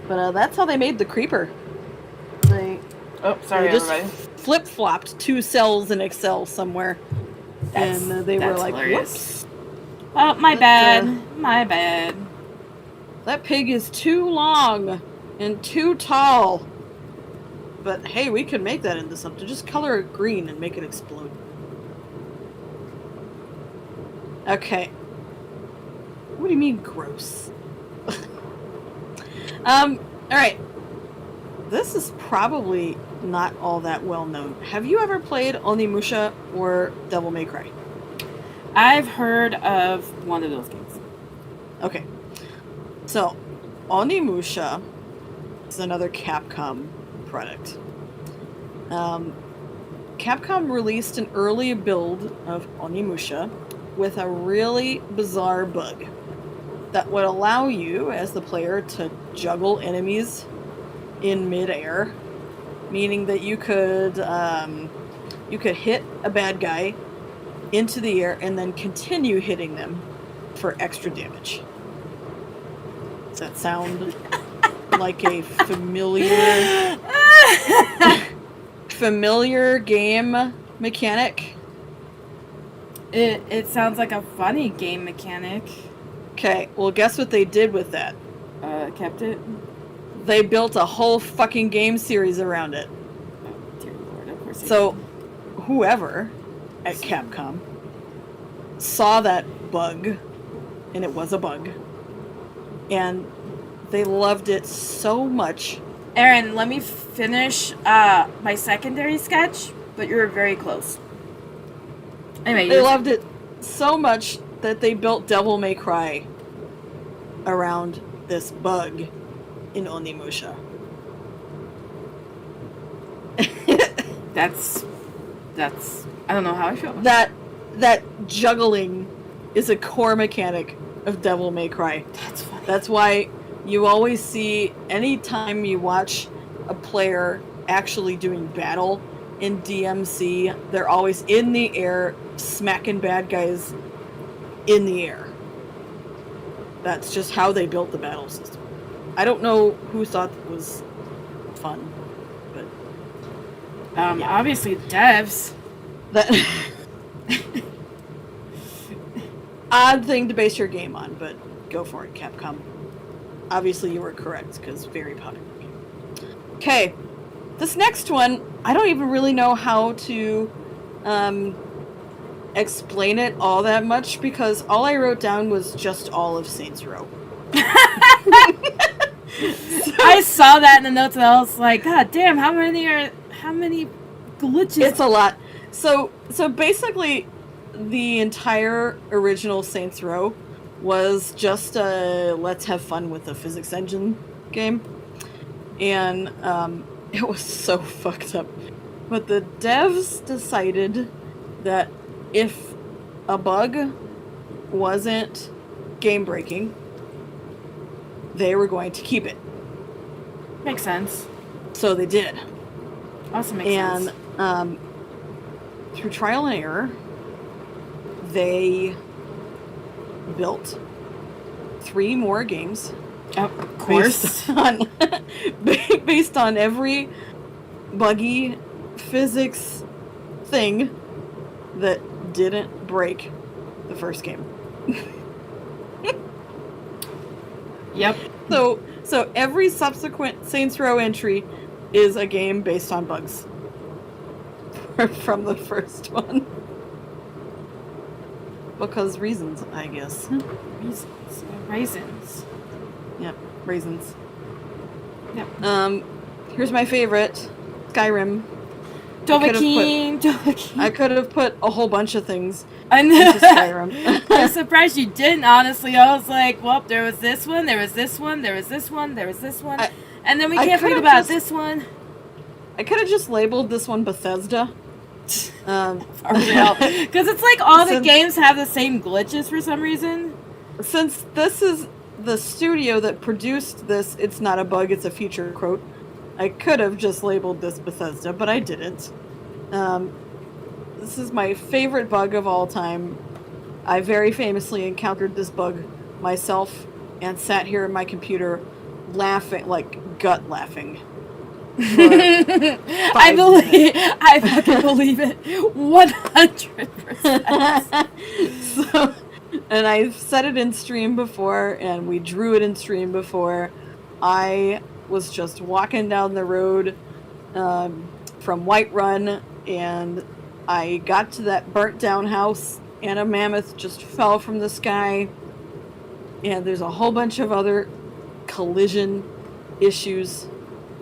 But that's how they made the creeper. Oh, sorry, they just everybody. flip-flopped 2 cells in Excel somewhere. And they were like, hilarious. whoops. Oh, my bad. My bad. That pig is too long and too tall. But hey, we can make that into something. Just color it green and make it explode. Okay. What do you mean gross? Alright. This is probably not all that well known. Have you ever played Onimusha or Devil May Cry? I've heard of one of those games. Okay. So, Onimusha is another Capcom product. Capcom released an early build of Onimusha with a really bizarre bug that would allow you, as the player, to juggle enemies in midair, meaning that you could hit a bad guy into the air and then continue hitting them for extra damage. Does that sound like a familiar game mechanic? It sounds like a funny game mechanic. Okay, well, guess what they did with that? Kept it. They built a whole fucking game series around it. Oh, dear Lord, of course. So, whoever at Capcom saw that bug, and it was a bug, and they loved it so much. Aaron, let me finish my secondary sketch, but you're very close. Anyway, They loved it so much that they built Devil May Cry around this bug in Onimusha. That's I don't know how I feel. That juggling is a core mechanic of Devil May Cry. That's funny. That's why you always see, anytime you watch a player actually doing battle in DMC, they're always in the air smacking bad guys in the air. That's just how they built the battle system. I don't know who thought it was fun, but obviously devs. that odd thing to base your game on, but go for it, Capcom. Obviously you were correct, because very popular game. Okay, this next one, I don't even really know how to explain it all that much, because all I wrote down was just all of Saints Row. I saw that in the notes and I was like, God damn, how many glitches? It's a lot. So basically, the entire original Saints Row was just a let's have fun with the physics engine game. And it was so fucked up. But the devs decided that if a bug wasn't game breaking, they were going to keep it. Makes sense. So they did. Also makes sense. And through trial and error, they built 3 more games. Of course. Based on every buggy physics thing that didn't break the first game. Yep. So every subsequent Saints Row entry is a game based on bugs from the first one. Because reasons, I guess. Raisins. Yep, raisins. Yep. Here's my favorite, Skyrim. Dovahkiin. I could have put a whole bunch of things I'm into Skyrim. I'm surprised you didn't, honestly. I was like, well, there was this one, there was this one, there was this one, there was this one. And then we can't forget about this one. I could have just labeled this one Bethesda. For real. Because it's like all the games have the same glitches for some reason. Since this is the studio that produced this, it's not a bug, it's a feature quote. I could have just labeled this Bethesda, but I didn't. This is my favorite bug of all time. I very famously encountered this bug myself and sat here in my computer laughing, like gut laughing. I fucking believe it. 100%. And I've said it in stream before, and we drew it in stream before. I was just walking down the road from Whiterun, and I got to that burnt down house, and a mammoth just fell from the sky. And there's a whole bunch of other collision issues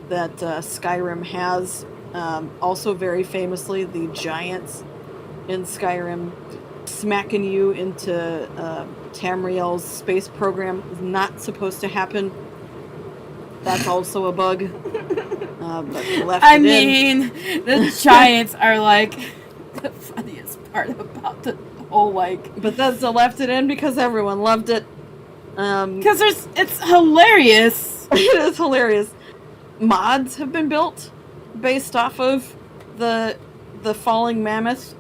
that Skyrim has. Also very famously, the giants in Skyrim smacking you into Tamriel's space program is not supposed to happen. That's also a bug. But left I mean, the giants are like the funniest part about the whole like. Bethesda left it in because everyone loved it. Because it's hilarious. It is hilarious. Mods have been built based off of the falling mammoth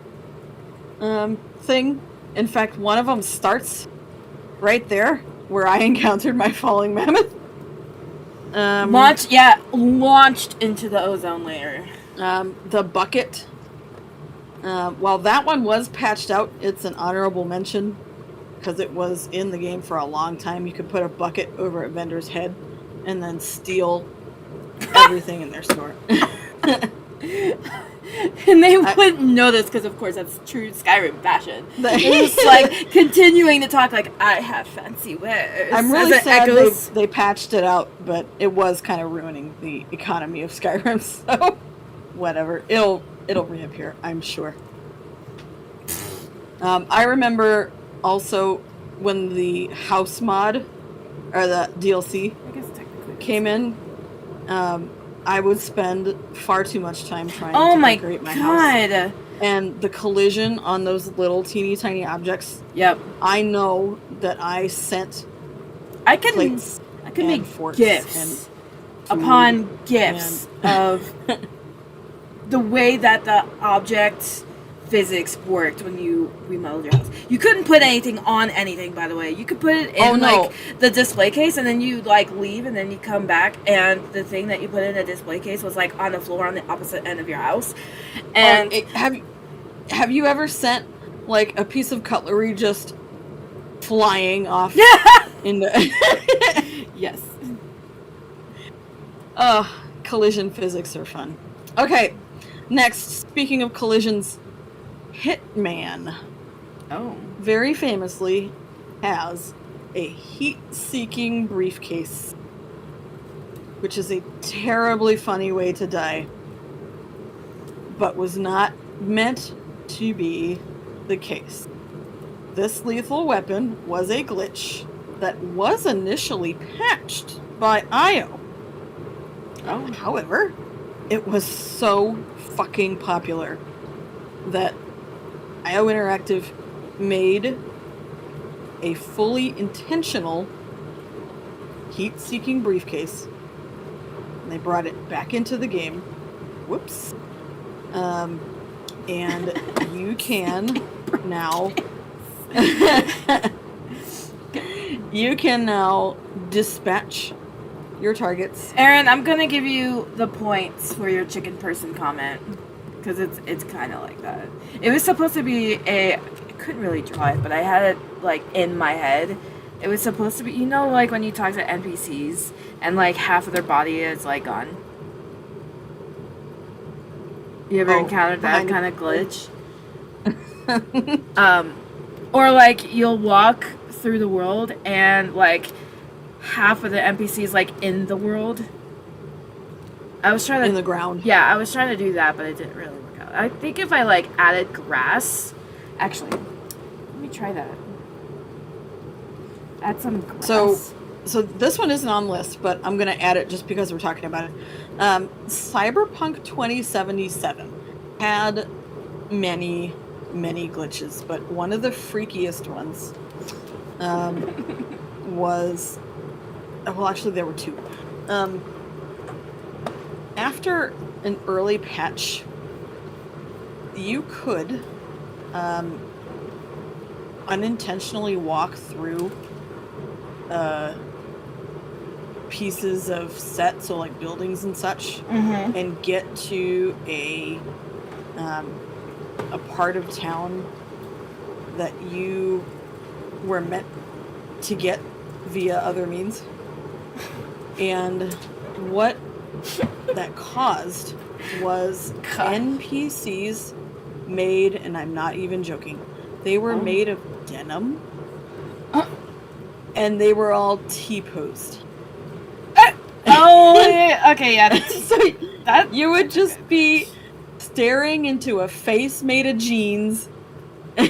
thing. In fact, one of them starts right there where I encountered my falling mammoth. Launched into the ozone layer. The bucket. While that one was patched out, it's an honorable mention because it was in the game for a long time. You could put a bucket over a vendor's head and then steal everything in their store. And they wouldn't know this because, of course, that's true Skyrim fashion. It's like continuing to talk like, I have fancy wares. I'm really sad they patched it out, but it was kind of ruining the economy of Skyrim, so whatever. It'll reappear, I'm sure. I remember also when the house mod, or the DLC, I guess technically came in, I would spend far too much time trying to decorate my house. And the collision on those little teeny tiny objects. Yep. I know that I sent plates I can make forks gifts upon gifts of the way that the object physics worked when you remodeled your house. You couldn't put anything on anything, by the way. You could put it in like the display case, and then you like leave, and then you come back, and the thing that you put in a display case was like on the floor on the opposite end of your house. And have you ever sent like a piece of cutlery just flying off in the yes. Collision physics are fun. Okay, next, speaking of collisions, Hitman very famously has a heat-seeking briefcase, which is a terribly funny way to die, but was not meant to be the case. This lethal weapon was a glitch that was initially patched by IO. However, it was so fucking popular that IO Interactive made a fully intentional heat-seeking briefcase, and they brought it back into the game. Whoops. And you can now You can now dispatch your targets. Aaron, I'm gonna give you the points for your chicken person comment because it's kind of like that. It was supposed to be I couldn't really draw it, but I had it like in my head. It was supposed to be, you know, like when you talk to NPCs and like half of their body is like gone. You ever encountered that kind of glitch? Or like you'll walk through the world and like half of the NPCs like in the world. I was trying to in the ground. Yeah, I was trying to do that, but it didn't really work out. I think if I like added grass, actually, let me try that. Add some grass. So this one isn't on list, but I'm gonna add it just because we're talking about it. Cyberpunk 2077 had many glitches, but one of the freakiest ones was, well, actually there were two. After an early patch, you could unintentionally walk through pieces of set, so like buildings and such, and get to a part of town that you were meant to get via other means. And what that caused was NPCs made, and I'm not even joking, they were made of denim, and they were all T-posed. Okay, yeah. So you would just be staring into a face made of jeans, and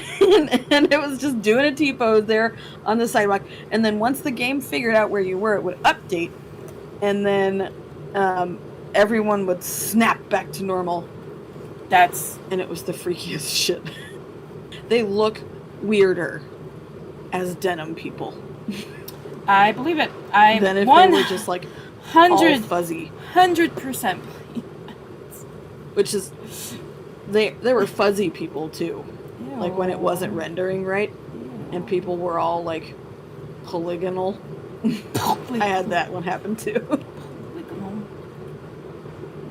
it was just doing a T-pose there on the sidewalk. And then once the game figured out where you were, it would update, and then everyone would snap back to normal. And it was the freakiest shit. They look weirder as denim people. I believe it. Than if they were just like all fuzzy. 100%. Which is, they were fuzzy people too. Ew. Like when it wasn't rendering right, and people were all like polygonal. I had that one happen too. Polygonal.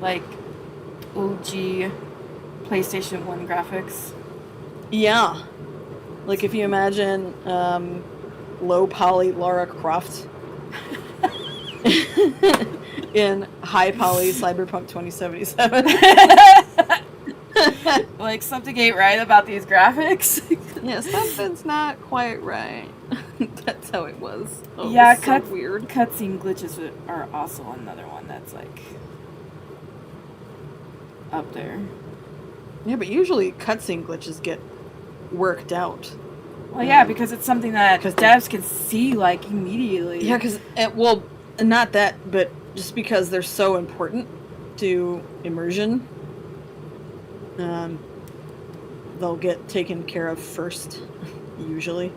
Like OG PlayStation 1 graphics. Yeah. Like if you imagine low poly Lara Croft in high poly Cyberpunk 2077. Like something ain't right about these graphics. Yeah, something's not quite right. That's how it was. Oh, yeah, it was so weird. Cutscene glitches are also another one that's like up there. Yeah, but usually cutscene glitches get worked out. Well, yeah, because it's something that devs can see like immediately. Yeah, because well, not that, but just because they're so important to immersion, they'll get taken care of first, usually.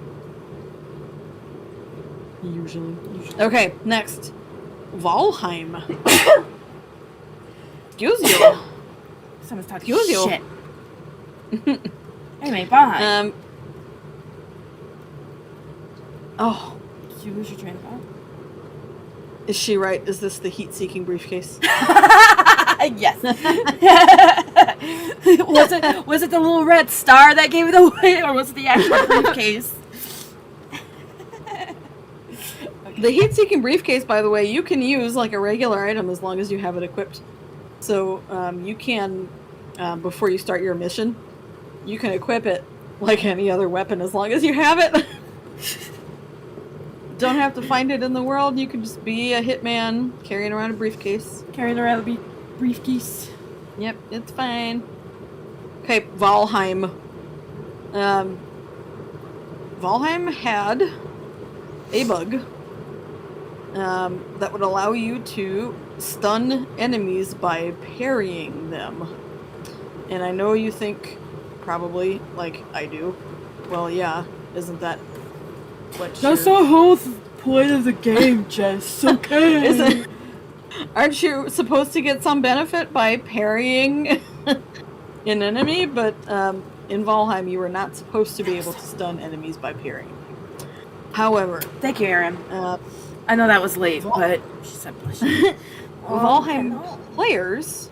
Okay, next. Valheim. Excuse you. Someone's talking Excuse you. shit. Anyway, Valheim. Oh. Did you lose your train of thought? Is she right? Is this the heat-seeking briefcase? Yes. was it the little red star that gave it away, or was it the actual briefcase? The heat-seeking briefcase, by the way, you can use like a regular item as long as you have it equipped. So you can, before you start your mission, you can equip it like any other weapon as long as you have it. Don't have to find it in the world. You can just be a hitman carrying around a briefcase. Briefcase. Yep, it's fine. Okay, Valheim. Valheim had a bug that would allow you to stun enemies by parrying them. And I know you think, probably, like I do, well, yeah, isn't that what That's the whole point of the game, Jess. Okay. Aren't you supposed to get some benefit by parrying an enemy? But in Valheim, you were not supposed to be able to stun enemies by parrying. However, Thank you, Aaron. uh, I know that was late, but she said blush. Valheim players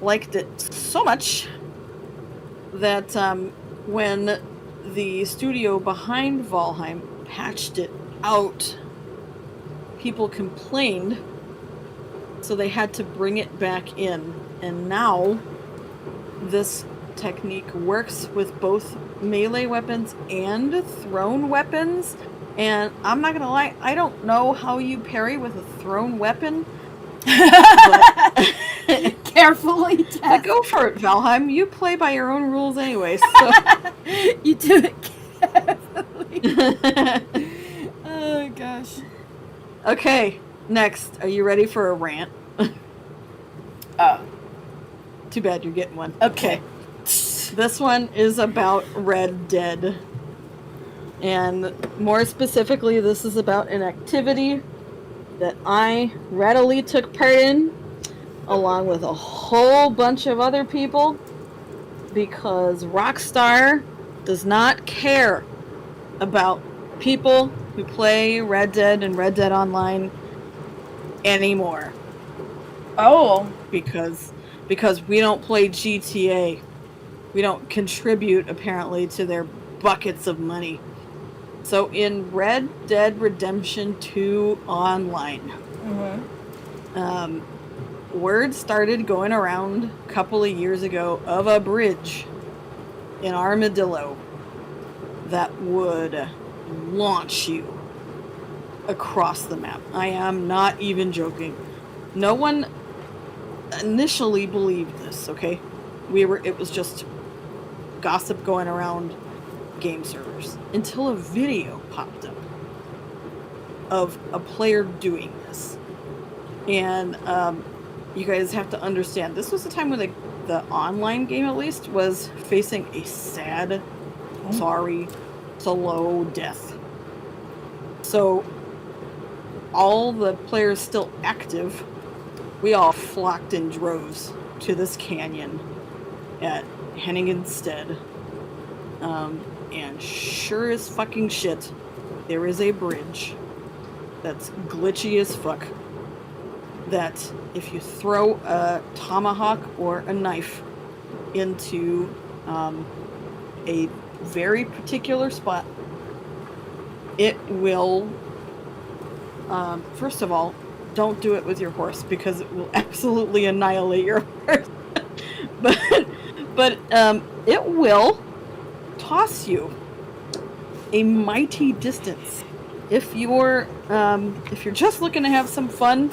liked it so much that when the studio behind Valheim patched it out, people complained, so they had to bring it back in. And now this technique works with both melee weapons and thrown weapons. And I'm not gonna lie, I don't know how you parry with a thrown weapon. But Carefully, but go for it, Valheim. You play by your own rules anyway, so you do it carefully. Oh gosh. okay, next. Are you ready for a rant? Oh, Too bad you're getting one. okay. This one is about Red Dead. And more specifically, this is about an activity that I readily took part in, along with a whole bunch of other people, because Rockstar does not care about people who play Red Dead and Red Dead Online anymore. Oh. Because we don't play GTA. We don't contribute, apparently, to their buckets of money. So in Red Dead Redemption 2 Online, word started going around a couple of years ago of a bridge in Armadillo that would launch you across the map. I am not even joking. No one initially believed this, okay? It was just gossip going around game servers until a video popped up of a player doing this. And you guys have to understand, this was the time when the online game, at least, was facing a sad, sorry, slow death. So all the players still active, we all flocked in droves to this canyon at Henningstead. And sure as fucking shit, there is a bridge that's glitchy as fuck, that if you throw a tomahawk or a knife into a very particular spot, it will, first of all, don't do it with your horse, because it will absolutely annihilate your horse. but it will toss you a mighty distance. If you're just looking to have some fun,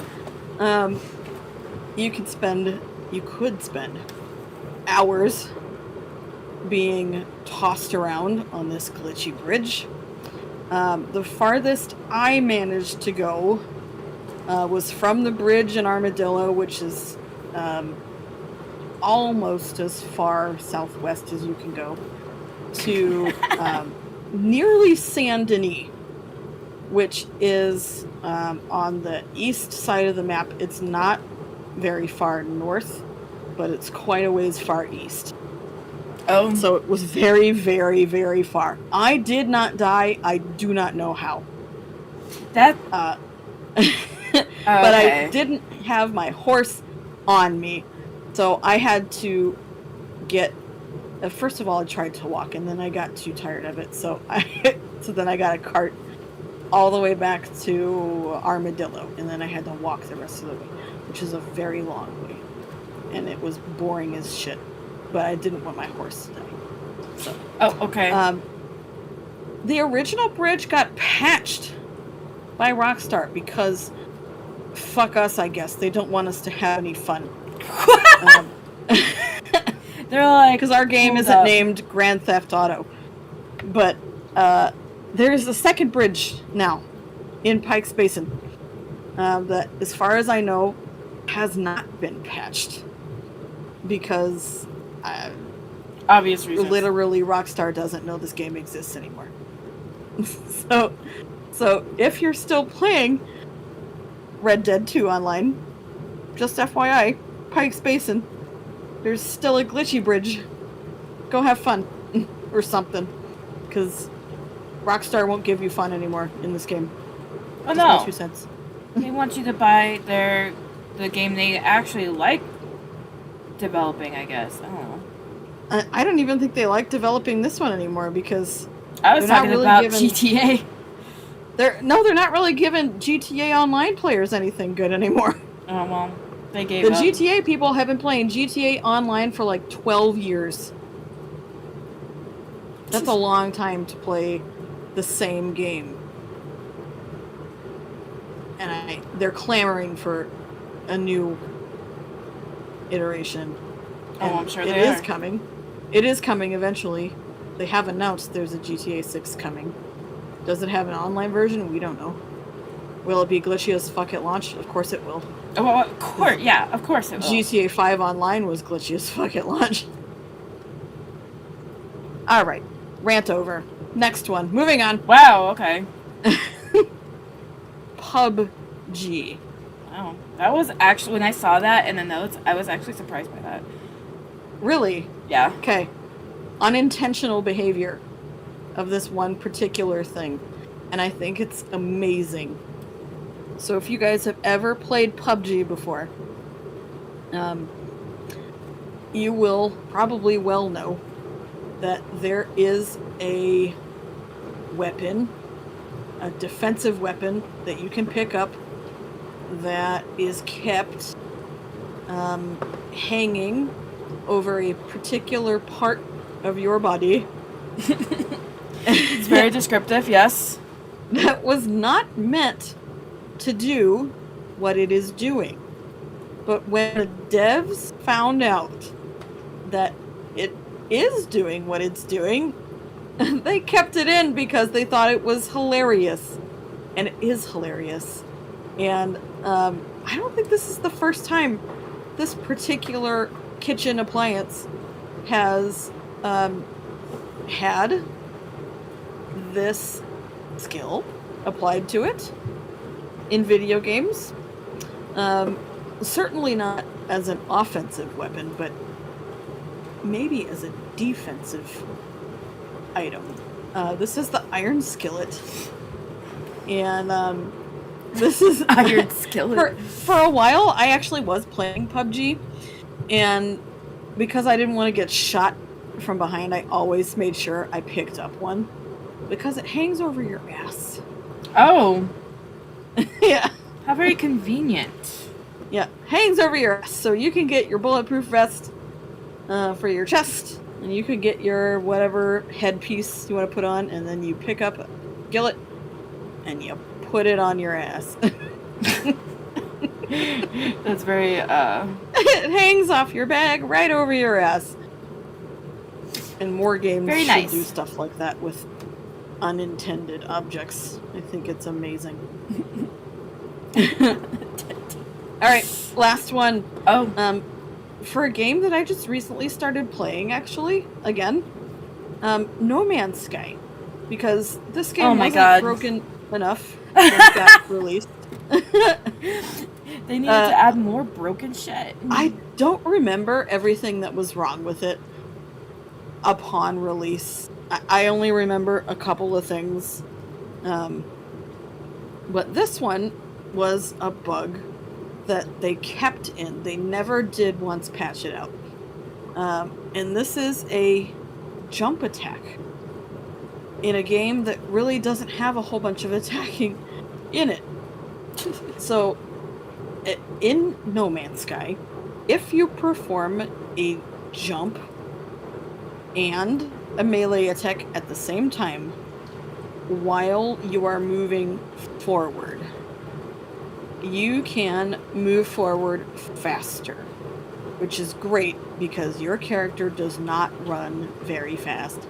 you could spend hours being tossed around on this glitchy bridge. The farthest I managed to go was from the bridge in Armadillo, which is almost as far southwest as you can go, to nearly Saint Denis, which is on the east side of the map. It's not very far north, but it's quite a ways far east. Oh. So it was very, very, very far. I did not die. I do not know how. That. But I didn't have my horse on me, so I had to get. First of all, I tried to walk, and then I got too tired of it, so then I got a cart all the way back to Armadillo, and then I had to walk the rest of the way, which is a very long way, and it was boring as shit. But I didn't want my horse to die. So. Oh, okay. The original bridge got patched by Rockstar because, fuck us, I guess. They don't want us to have any fun. They're like, because our game isn't named Grand Theft Auto. But there's a second bridge now in Pikes Basin that, as far as I know, has not been patched. Because obvious reasons. Literally, Rockstar doesn't know this game exists anymore. So if you're still playing Red Dead 2 online, just FYI, Pikes Basin, there's still a glitchy bridge. Go have fun or something, because Rockstar won't give you fun anymore in this game. Oh Just my no, 2 cents. they want you to buy the game they actually like developing. I guess I don't know. I don't even think they like developing this one anymore because I was they're not talking really about given- GTA. they're not really giving GTA Online players anything good anymore. Oh well, they gave The up. GTA people have been playing GTA Online for like 12 years. That's a long time to play the same game. And they're clamoring for a new iteration. Oh, And I'm sure it they is are. coming. It is coming eventually. They have announced there's a GTA 6 coming. Does it have an online version? We don't know. Will it be glitchy as fuck at launch? Of course it will. Oh, well, of course, yeah, of course it will. GTA 5 Online was glitchy as fuck at launch. Alright. Rant over. Next one. Moving on. Wow. Okay. PUBG. Wow. That was actually when I saw that in the notes. I was actually surprised by that. Really? Yeah. Okay. Unintentional behavior of this one particular thing. And I think it's amazing. So if you guys have ever played PUBG before, you will probably well know that there is a weapon, a defensive weapon that you can pick up that is kept hanging over a particular part of your body. It's very descriptive. Yes. That was not meant to do what it is doing. But when the devs found out that it is doing what it's doing, they kept it in because they thought it was hilarious. And it is hilarious. And I don't think this is the first time this particular kitchen appliance has had this skill applied to it in video games. Certainly not as an offensive weapon, but maybe as a defensive item. This is the iron skillet. And this is Iron skillet. For a while, I actually was playing PUBG, and because I didn't want to get shot from behind, I always made sure I picked up one because it hangs over your ass. Oh, Yeah, how very convenient. yeah, hangs over your ass, so you can get your bulletproof vest for your chest, and you can get your whatever headpiece you want to put on, and then you pick up a skillet and you put it on your ass. That's very It hangs off your bag right over your ass. And more games Very should nice. do stuff like that with unintended objects. I think it's amazing. Alright, last one. oh. For a game that I just recently started playing, actually, again, No Man's Sky. Because this game Oh my wasn't God. broken enough when it got released. They needed to add more broken shit. I don't remember everything that was wrong with it upon release. I only remember a couple of things. But this one was a bug that they kept in. They never did once patch it out. And this is a jump attack in a game that really doesn't have a whole bunch of attacking in it. So, in No Man's Sky, if you perform a jump and a melee attack at the same time while you are moving forward, you can move forward faster, which is great because your character does not run very fast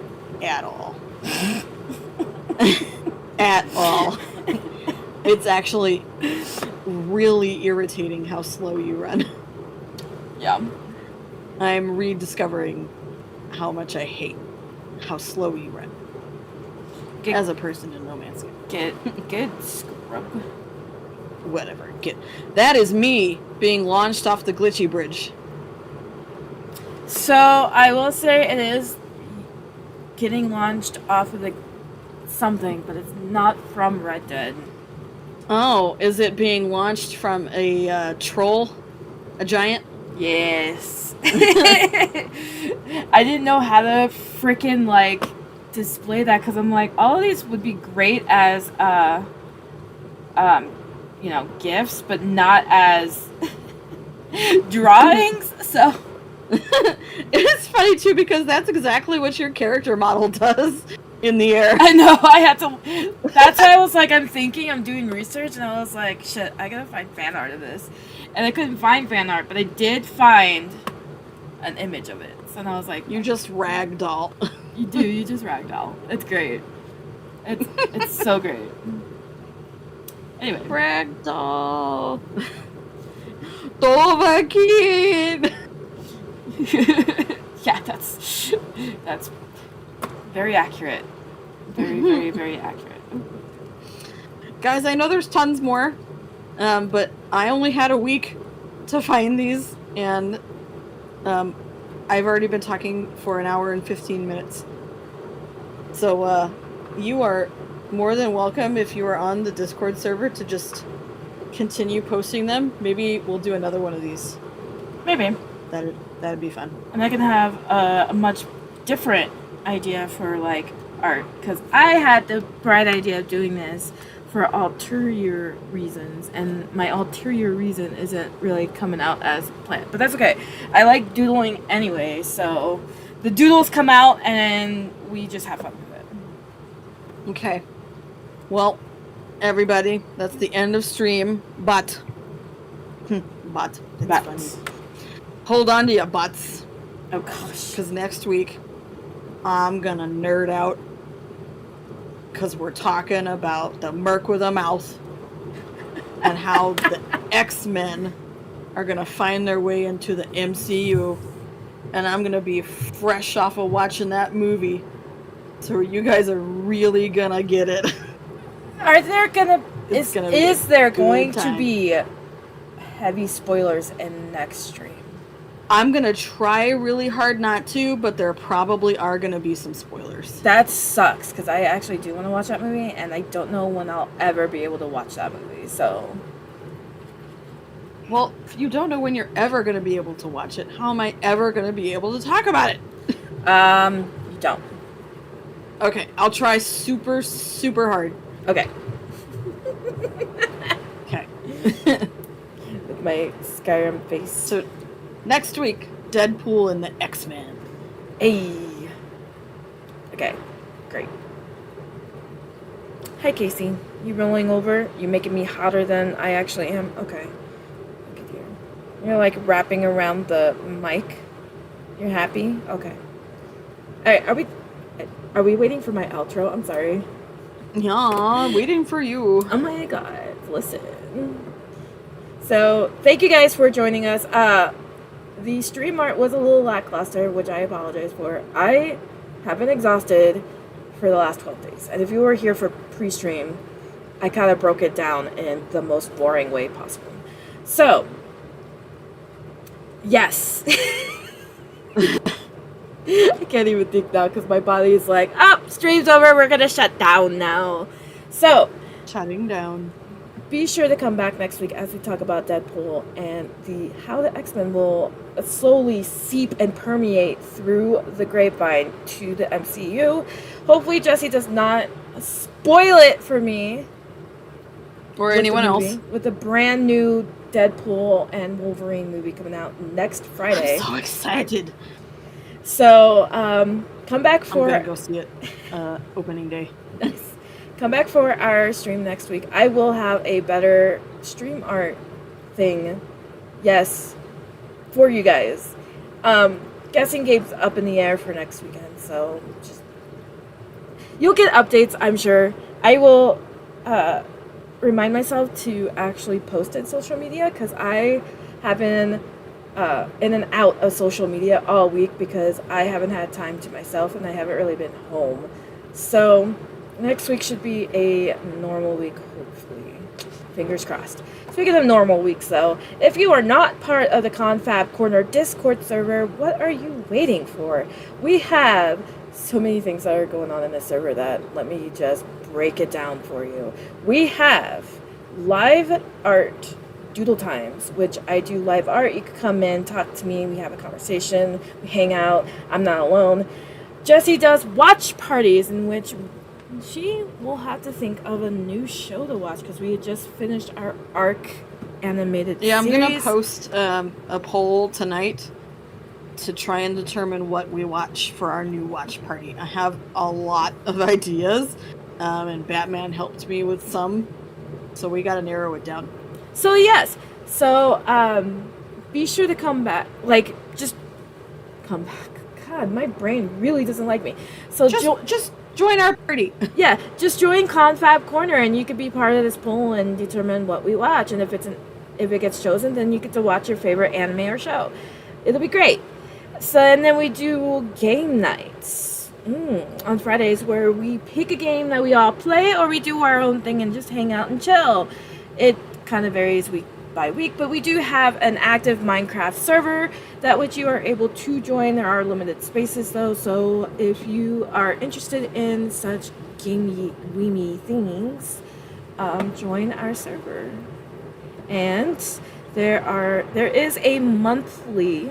at all. At all. It's actually really irritating how slow you run. Yeah. I'm rediscovering how much I hate how slow you run Get, as a person in No Man's Sky. get scrub. Whatever. That is me being launched off the glitchy bridge. So I will say it is getting launched off of the something, but it's not from Red Dead. Oh, is it being launched from a troll? A giant? Yes. I didn't know how to freaking like display that because I'm like, all of these would be great as gifts, but not as drawings. So It's funny too because that's exactly what your character model does in the air. I know I had to. That's why I was like, I'm doing research, and I was like, shit, I gotta find fan art of this, and I couldn't find fan art, but I did find an image of it. So then I was like, You just ragdoll. you just ragdoll. It's great. It's so great. Anyway, Ragdoll. Dovahkiin. yeah, that's very accurate. Very, very, very accurate. Guys, I know there's tons more, but I only had a week to find these, and I've already been talking for an hour and 15 minutes. So you are more than welcome if you are on the Discord server to just continue posting them. Maybe we'll do another one of these. Maybe. That'd be fun. And I can have a much different idea for like art, because I had the bright idea of doing this for ulterior reasons, and my ulterior reason isn't really coming out as planned, but that's okay. I like doodling anyway, so the doodles come out and we just have fun with it. Okay. Well, everybody, that's the end of stream, but it's funny. Hold on to your butts, Oh gosh. because next week I'm gonna nerd out, because we're talking about the Merc with a Mouth and how the X-Men are gonna find their way into the MCU, and I'm gonna be fresh off of watching that movie, so you guys are really gonna get it. Are there gonna It's is gonna be is a there good going time. to be heavy spoilers in next stream? I'm gonna try really hard not to, but there probably are gonna be some spoilers. That sucks, because I actually do want to watch that movie, and I don't know when I'll ever be able to watch that movie, so... Well, if you don't know when you're ever gonna be able to watch it, how am I ever gonna be able to talk about it? You don't. Okay, I'll try super, super hard. Okay. Okay. With my Skyrim face. So, next week, Deadpool and the X-Men. Hey. Okay, great. Hi, Casey. You rolling over? You making me hotter than I actually am? Okay. Look at you. You're like wrapping around the mic. You're happy? Okay. Alright, are we waiting for my outro? I'm sorry. Yeah, waiting for you. Oh my god, listen. So, thank you guys for joining us. The stream art was a little lackluster, which I apologize for. I have been exhausted for the last 12 days. And if you were here for pre-stream, I kind of broke it down in the most boring way possible. So, yes. I can't even think now because my body is like, oh, stream's over, we're gonna shut down now. So, Shutting down. be sure to come back next week as we talk about Deadpool and how the X-Men will slowly seep and permeate through the grapevine to the MCU. Hopefully Jesse does not spoil it for me. Or with anyone the else. movie, with a brand new Deadpool and Wolverine movie coming out next Friday. I'm so excited. So, come back I'm for... gonna go see it opening day. Nice. Come back for our stream next week. I will have a better stream art thing, yes, for you guys. Guessing game's up in the air for next weekend, so just you'll get updates, I'm sure. I will remind myself to actually post it social media because I have been in and out of social media all week because I haven't had time to myself and I haven't really been home. So next week should be a normal week, hopefully. Fingers crossed. Speaking of normal weeks, though, if you are not part of the Confab Corner Discord server, what are you waiting for? We have so many things that are going on in the server that let me just break it down for you. We have live art doodle times, which I do live art. You can come in, talk to me, we have a conversation, we hang out. I'm not alone. Jessie does watch parties in which she will have to think of a new show to watch because we had just finished our ARC animated Yeah, I'm series. gonna post a poll tonight to try and determine what we watch for our new watch party. I have a lot of ideas, and Batman helped me with some, so we gotta narrow it down. So yes, so be sure to come back. Like, just come back. God, my brain really doesn't like me. So Just join our party. yeah, just join Confab Corner, and you could be part of this poll and determine what we watch. And if it gets chosen, then you get to watch your favorite anime or show. It'll be great. So, and then we do game nights on Fridays where we pick a game that we all play, or we do our own thing and just hang out and chill. It kind of varies week by week, but we do have an active Minecraft server that which you are able to join. There are limited spaces though, so if you are interested in such gamey, weemy things, join our server. And there is a monthly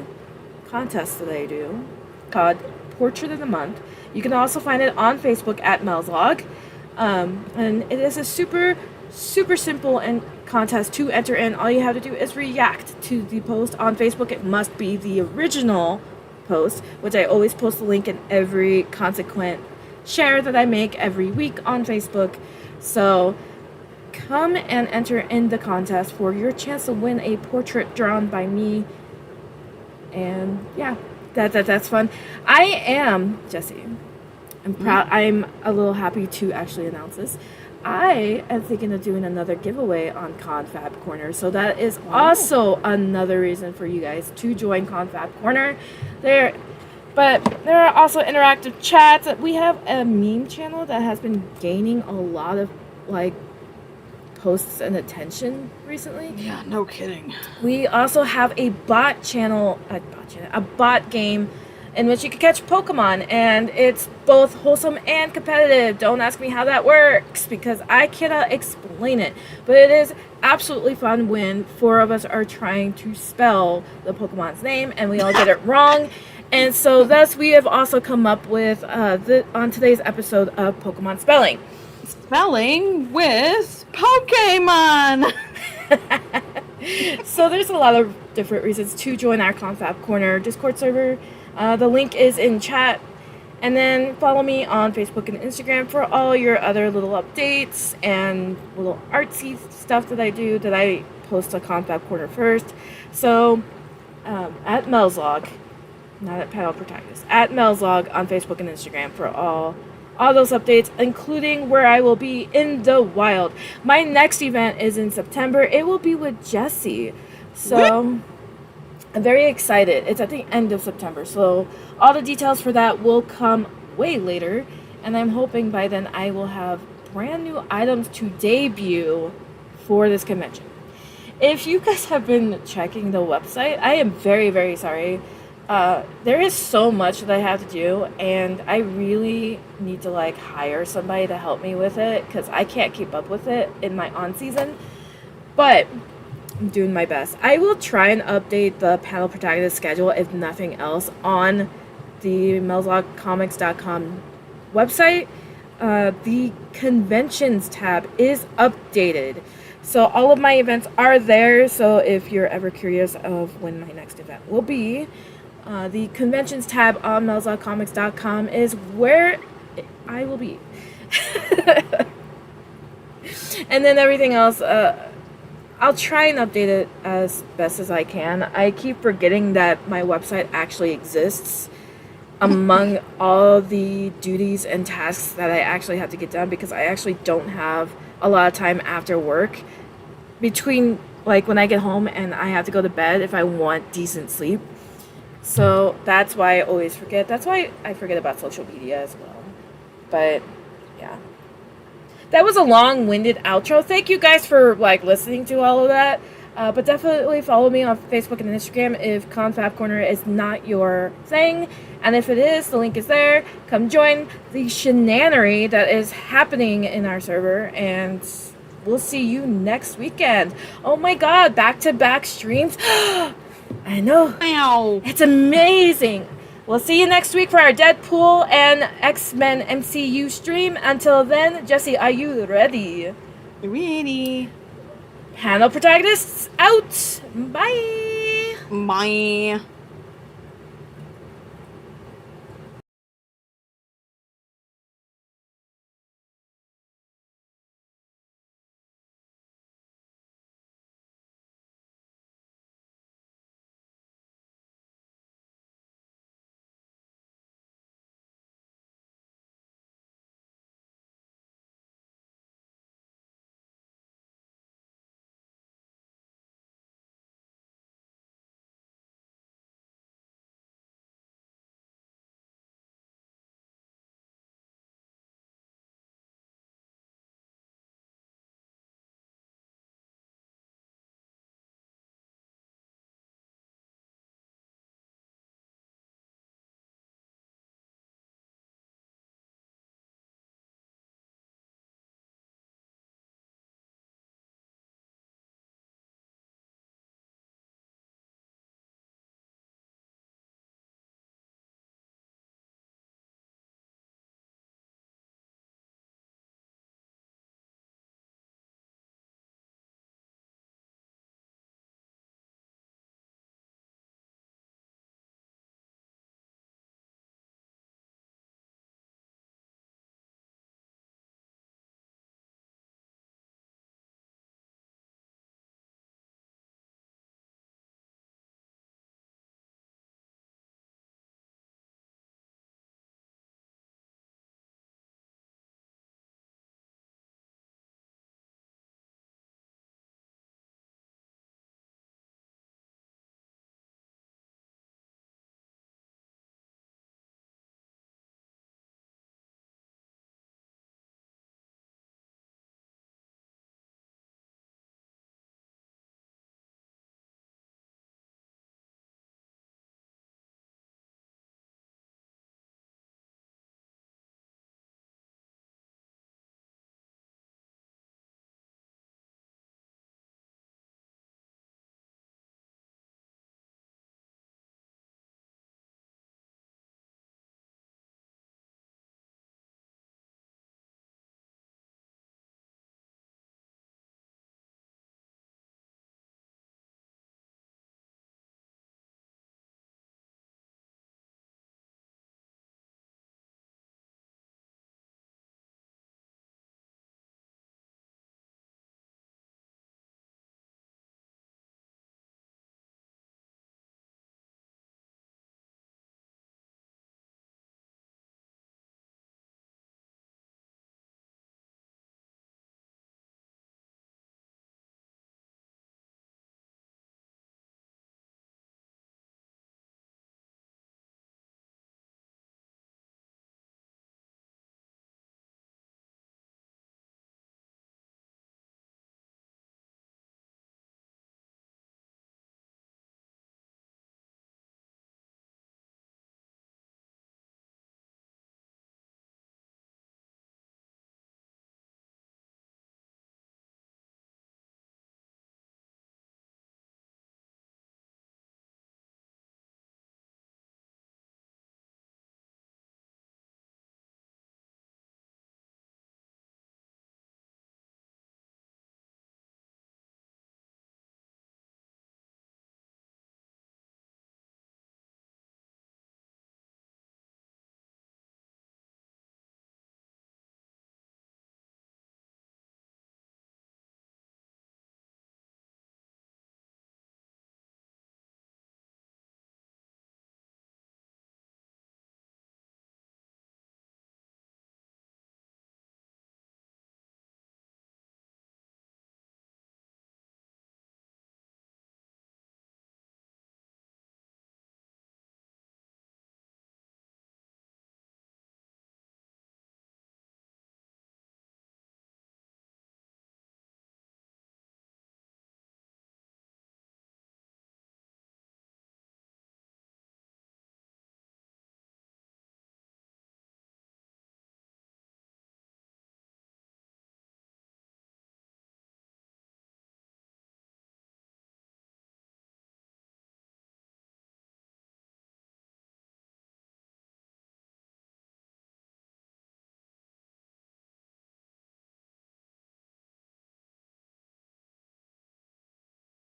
contest that I do called Portrait of the Month. You can also find it on Facebook at Melzlog. And it is a super simple and contest to enter in. All you have to do is react to the post on Facebook. It must be the original post, which I always post the link in every consequent share that I make every week on Facebook. So come and enter in the contest for your chance to win a portrait drawn by me. And yeah, that's fun. I am Jessie. I'm proud. I'm a little happy to actually announce this. I am thinking of doing another giveaway on Confab Corner, so that is also another reason for you guys to join Confab Corner. But there are also interactive chats. We have a meme channel that has been gaining a lot of like posts and attention recently. Yeah, no kidding. We also have a bot game in which you can catch Pokemon, and it's both wholesome and competitive. Don't ask me how that works because I cannot explain it, but it is absolutely fun when four of us are trying to spell the Pokemon's name and we all get it wrong. And so thus we have also come up with on today's episode of Pokemon Spelling. Spelling with Pokemon! So there's a lot of different reasons to join our Confab Corner Discord server. The link is in chat. And then follow me on Facebook and Instagram for all your other little updates and little artsy stuff that I do that I post to Confab Corner first. So at Melzlog, not at Panel Protagonist, at Melzlog on Facebook and Instagram for all those updates, including where I will be in the wild. My next event is in September. It will be with Jessie. So I'm very excited. It's at the end of September. So all the details for that will come way later. And I'm hoping by then I will have brand new items to debut for this convention. If you guys have been checking the website, I am very, very sorry. There is so much that I have to do, and I really need to like hire somebody to help me with it because I can't keep up with it in my on season. But I'm doing my best. I will try and update the Panel Protagonist schedule, if nothing else, on the melzlogcomics.com website. The conventions tab is updated. So all of my events are there. So if you're ever curious of when my next event will be, the conventions tab on melzlogcomics.com is where I will be. And then everything else, I'll try and update it as best as I can. I keep forgetting that my website actually exists among all the duties and tasks that I actually have to get done because I actually don't have a lot of time after work between like when I get home and I have to go to bed if I want decent sleep. So that's why I always forget. That's why I forget about social media as well. But yeah. That was a long-winded outro. Thank you guys for like listening to all of that. But definitely follow me on Facebook and Instagram if Confab Corner is not your thing. And if it is, the link is there. Come join the shenanery that is happening in our server. And we'll see you next weekend. Oh my god, back-to-back streams. I know. Ow. It's amazing. We'll see you next week for our Deadpool and X-Men MCU stream. Until then, Jesse, are you ready? Ready. Panel protagonists out. Bye. Bye.